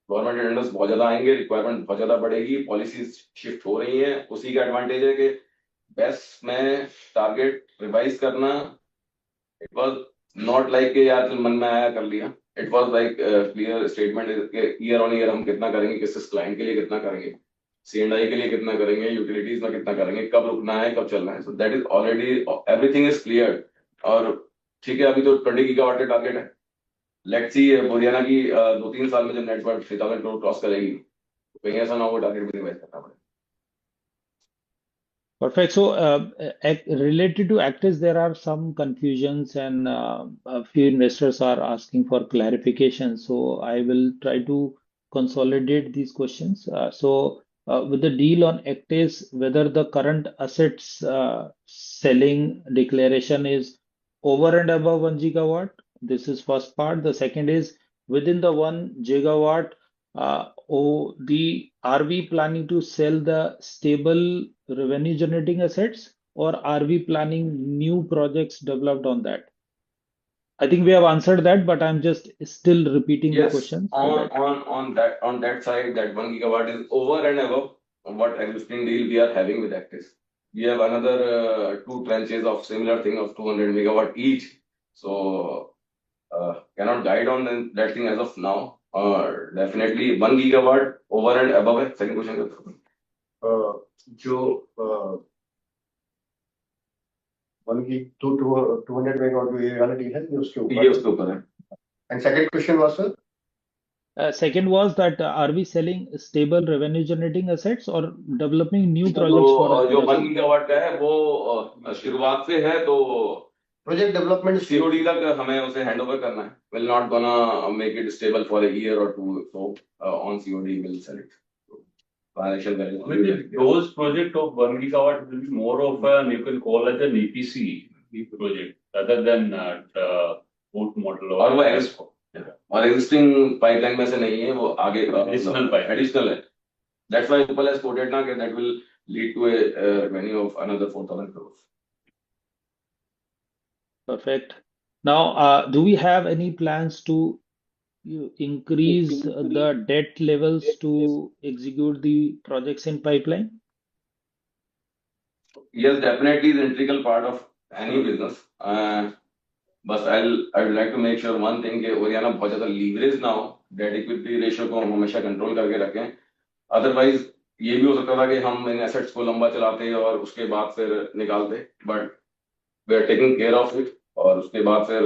गवर्नमेंट टेंडर्स बहुत ज्यादा आएंगे, रिक्वायरमेंट बहुत ज्यादा बढ़ेगी, पॉलिसीज शिफ्ट हो रही है। उसी का एडवांटेज है कि बेस में टारगेट रिवाइज करना, इट वाज नॉट लाइक कि यार मन में आया कर लिया। It was like clear statement, year on year हम कितना करेंगे, किस क्लाइंट के लिए कितना करेंगे, C&I के लिए कितना करेंगे, यूटिलिटीज में कितना करेंगे, कब रुकना है, कब चलना है। So that is already, everything is clear. और ठीक है, अभी तो 20 गीगावाट का टारगेट है। लेट्स सी हरियाणा की 2-3 साल में जब नेटवर्क 3000 करोड़ क्रॉस करेगी, तो कहीं ऐसा ना हो टारगेट भी रिवाइज करना पड़े। Perfect. So, related to Actis, there are some confusions, and a few investors are asking for clarification. So, I will try to consolidate these questions. With the deal on Actis, whether the current assets selling declaration is over and above 1 gigawatt, this is first part. The second is within the 1 gigawatt. Are we planning to sell the stable revenue generating assets, or are we planning new projects developed on that? I think we have answered that, but I'm just still repeating the question. On that side, that 1 gigawatt is over and above what existing deal we are having with Actis. We have another 2 tranches of similar thing of 200 megawatt each. So cannot guide on that thing as of now. Definitely 1 gigawatt over and above है। Second question जो 200 megawatt जो ये वाला deal है ये उसके ऊपर है। And second question was, sir? Second was that are we selling stable revenue generating assets or developing new projects for जो 1 gigawatt का है वो शुरुआत से है, तो Project development is COD तक हमें उसे hand over करना है. Will not gonna make it stable for a year or two. So on COD we'll sell it. Financial value. With those project of 1 gigawatt will be more of an, you can call it an EPC project rather than boot model और वो or और existing pipeline में से नहीं है, वो आगे additional pipe. additional है. That's why people has quoted ना कि that will lead to a revenue of another 4,000 crores. Perfect. Now, do we have any plans to increase the debt levels to execute the projects in pipeline? Yes, definitely is integral part of any business. But I would like to make sure one thing कि Oriana बहुत ज़्यादा leverage ना हो, debt equity ratio को हम हमेशा control करके रखें. Otherwise ये भी हो सकता था कि हम इन assets को लंबा चलाते और उसके बाद फिर निकालते. But we are taking care of it और उसके बाद फिर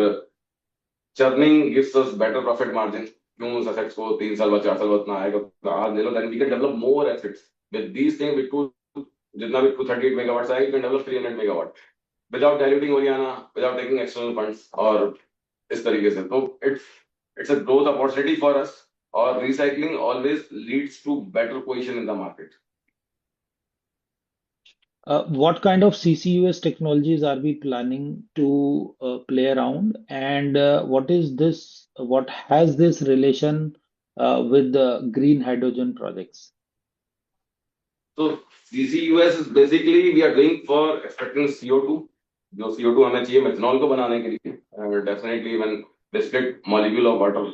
churning gives us better profit margin. क्यों उस assets को 3 साल बाद 4 साल बाद ना आएगा, आज ले लो, then we can develop more assets. With these things, with जितना भी 238 megawatts आएगा, you can develop 300 megawatt without diluting Oriana, without taking external funds और इस तरीके से. तो it's a growth opportunity for us. और recycling always leads to better position in the market. What kind of CCUS technologies are we planning to play around, and what has this relation with the green hydrogen projects? So CCUS is basically we are doing for extracting CO2. जो CO2 हमें चाहिए methanol को बनाने के लिए. Definitely when the split molecule of water,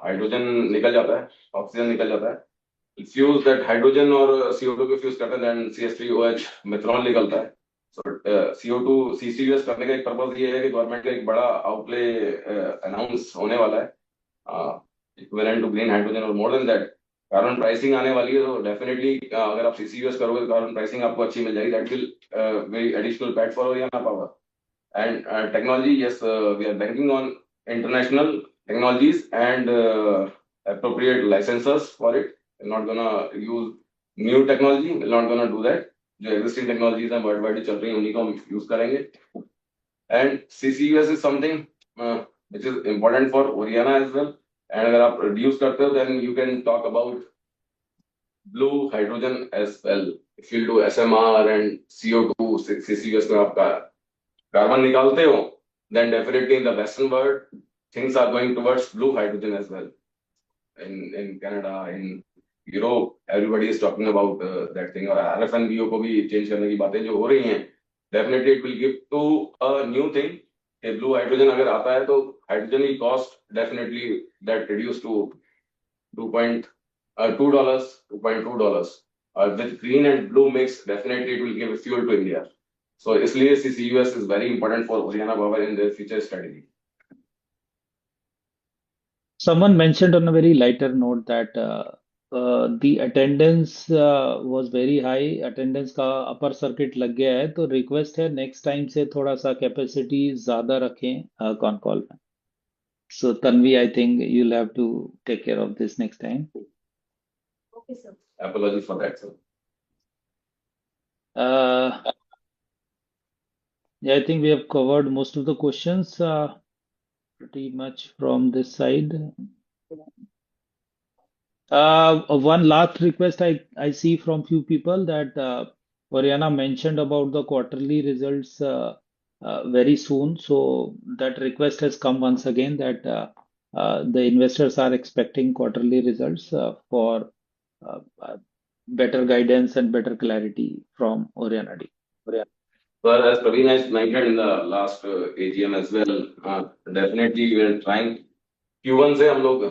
hydrogen निकल जाता है, oxygen निकल जाता है. Fuse that hydrogen और CO2 को fuse करते हैं, then CH3OH methanol निकलता है. So CO2 CCUS करने का एक purpose ये है कि गवर्नमेंट का एक बड़ा outlay announce होने वाला है, equivalent to green hydrogen और more than that. Carbon pricing आने वाली है, तो डेफिनेटली अगर आप CCUS करोगे तो कार्बन प्राइसिंग आपको अच्छी मिल जाएगी. That will very additional pat for Oriana power. And technology, yes, we are banking on international technologies and appropriate licenses for it. We're not gonna use new technology, we're not gonna do that. जो existing technologies हैं world wide चल रही हैं उन्हीं को हम use करेंगे. And CCUS is something which is important for Oriana as well. And अगर आप reduce करते हो, then you can talk about blue hydrogen as well. If you do SMR and CO2 CCUS में आपका कार्बन निकालते हो, then definitely in the Western world things are going towards blue hydrogen as well. In Canada, in Europe, everybody is talking about that thing. और RFNBO को भी change करने की बातें जो हो रही हैं, definitely it will give to a new thing. कि blue hydrogen अगर आता है तो hydrogen की cost definitely that reduced to $2.2. With green and blue mix, definitely it will give fuel to India. So इसलिए CCUS is very important for Oriana Power in their future strategy. Someone mentioned on a very lighter note that the attendance was very high. Attendance का upper circuit लग गया है, तो request है next time से थोड़ा सा capacity ज़्यादा रखें con call में. So Tanvi, I think you'll have to take care of this next time. Okay, sir. Apologies for that, sir. Yeah, I think we have covered most of the questions pretty much from this side. One last request I see from few people that Oriana mentioned about the quarterly results very soon. So that request has come once again that the investors are expecting quarterly results for better guidance and better clarity from Oriana D. Well, as Praveen has mentioned in the last AGM as well, definitely we are trying Q1 से हम लोग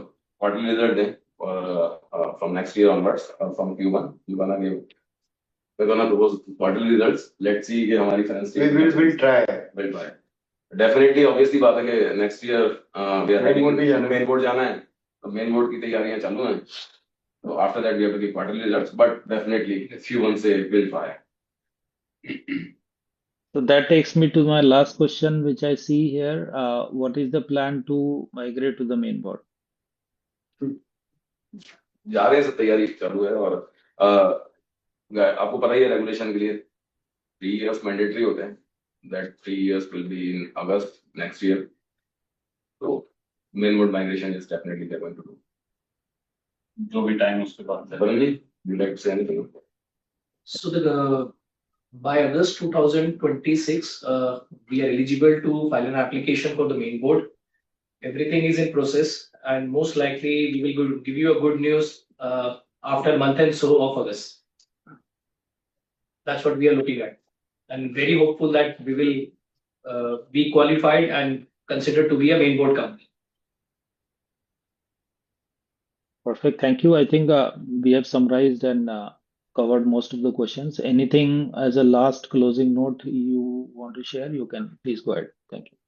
quarterly result दें और from next year onwards from Q1 we're gonna propose quarterly results. Let's see कि हमारी finance team we'll try. will try. Definitely obviously बात है कि next year we are heading main board जाना है, तो main board की तैयारियां चालू हैं. So after that we have to give quarterly results, but definitely Q1 से we'll try. So that takes me to my last question, which I see here. What is the plan to migrate to the main board? जा रहे हैं, सब तैयारी चालू है और आपको पता ही है रेगुलेशन के लिए 3 years मैंडेटरी होते हैं. That 3 years will be in August next year. So mainboard migration is definitely they're going to do. जो भी time उसके बाद है. Bharanji, would you like to say anything? So by August 2026, we are eligible to file an application for the main board. Everything is in process, and most likely we will give you a good news after a month and so of August. That's what we are looking at, and very hopeful that we will be qualified and considered to be a main board company. Perfect. Thank you. I think we have summarized and covered most of the questions. Anything as a last closing note you want to share? You can please go ahead. Thank you.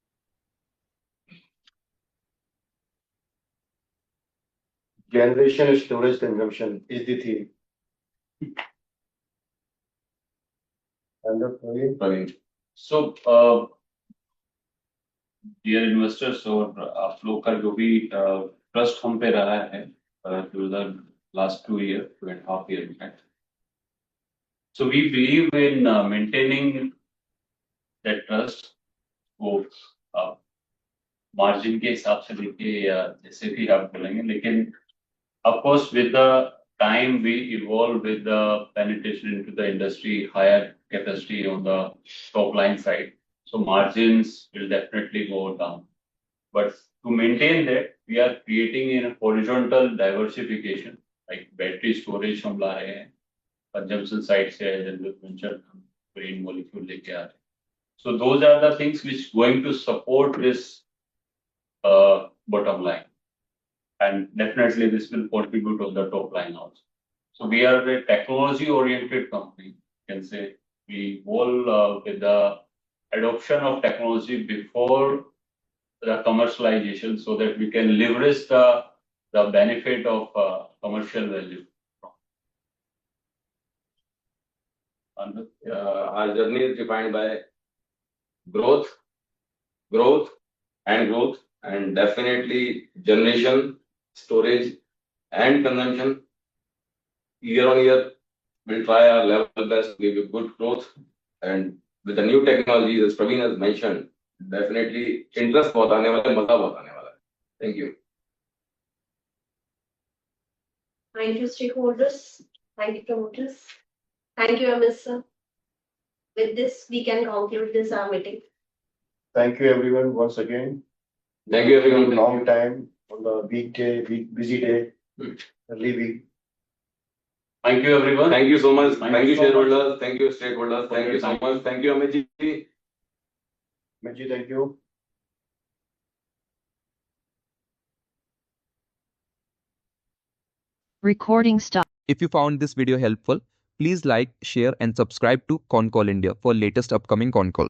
Generation storage consumption is the theme. And the Praveen. So, dear investors और आप लोग का जो भी trust हम पे रहा है through the last 2 years, 2.5 years in fact. So we believe in maintaining that trust वो मार्जिन के हिसाब से देखिए या जैसे भी आप बोलेंगे, लेकिन of course with the time we evolve with the penetration into the industry, higher capacity on the top line side, so margins will definitely go down. But to maintain that, we are creating a horizontal diversification, like battery storage हम ला रहे हैं, consumption side से general venture green molecule लेके आ रहे हैं. So those are the things which going to support this bottom line, and definitely this will contribute on the top line also. So we are a technology oriented company, you can say. We all with the adoption of technology before the commercialization, so that we can leverage the benefit of commercial value. Our journey is defined by growth, and definitely generation, storage, and consumption. Year on year, we'll try our level best to give you good growth, and with the new technologies, as Praveen has mentioned, definitely interest बहुत आने वाला है, मजा बहुत आने वाला है. Thank you. Thank you, stakeholders. Thank you, promoters. Thank you, MS sir. With this, we can conclude this meeting. Thank you everyone once again. Thank you everyone. Long time on the weekday, busy day, early week. Thank you everyone. Thank you so much. Thank Thank you you so much. shareholders. Thank you stakeholders. For Thank your you so time. much. Thank you Amit ji. Meji, thank you. Recording stop. If you found this video helpful, please like, share and subscribe to ConCall India for latest upcoming con call.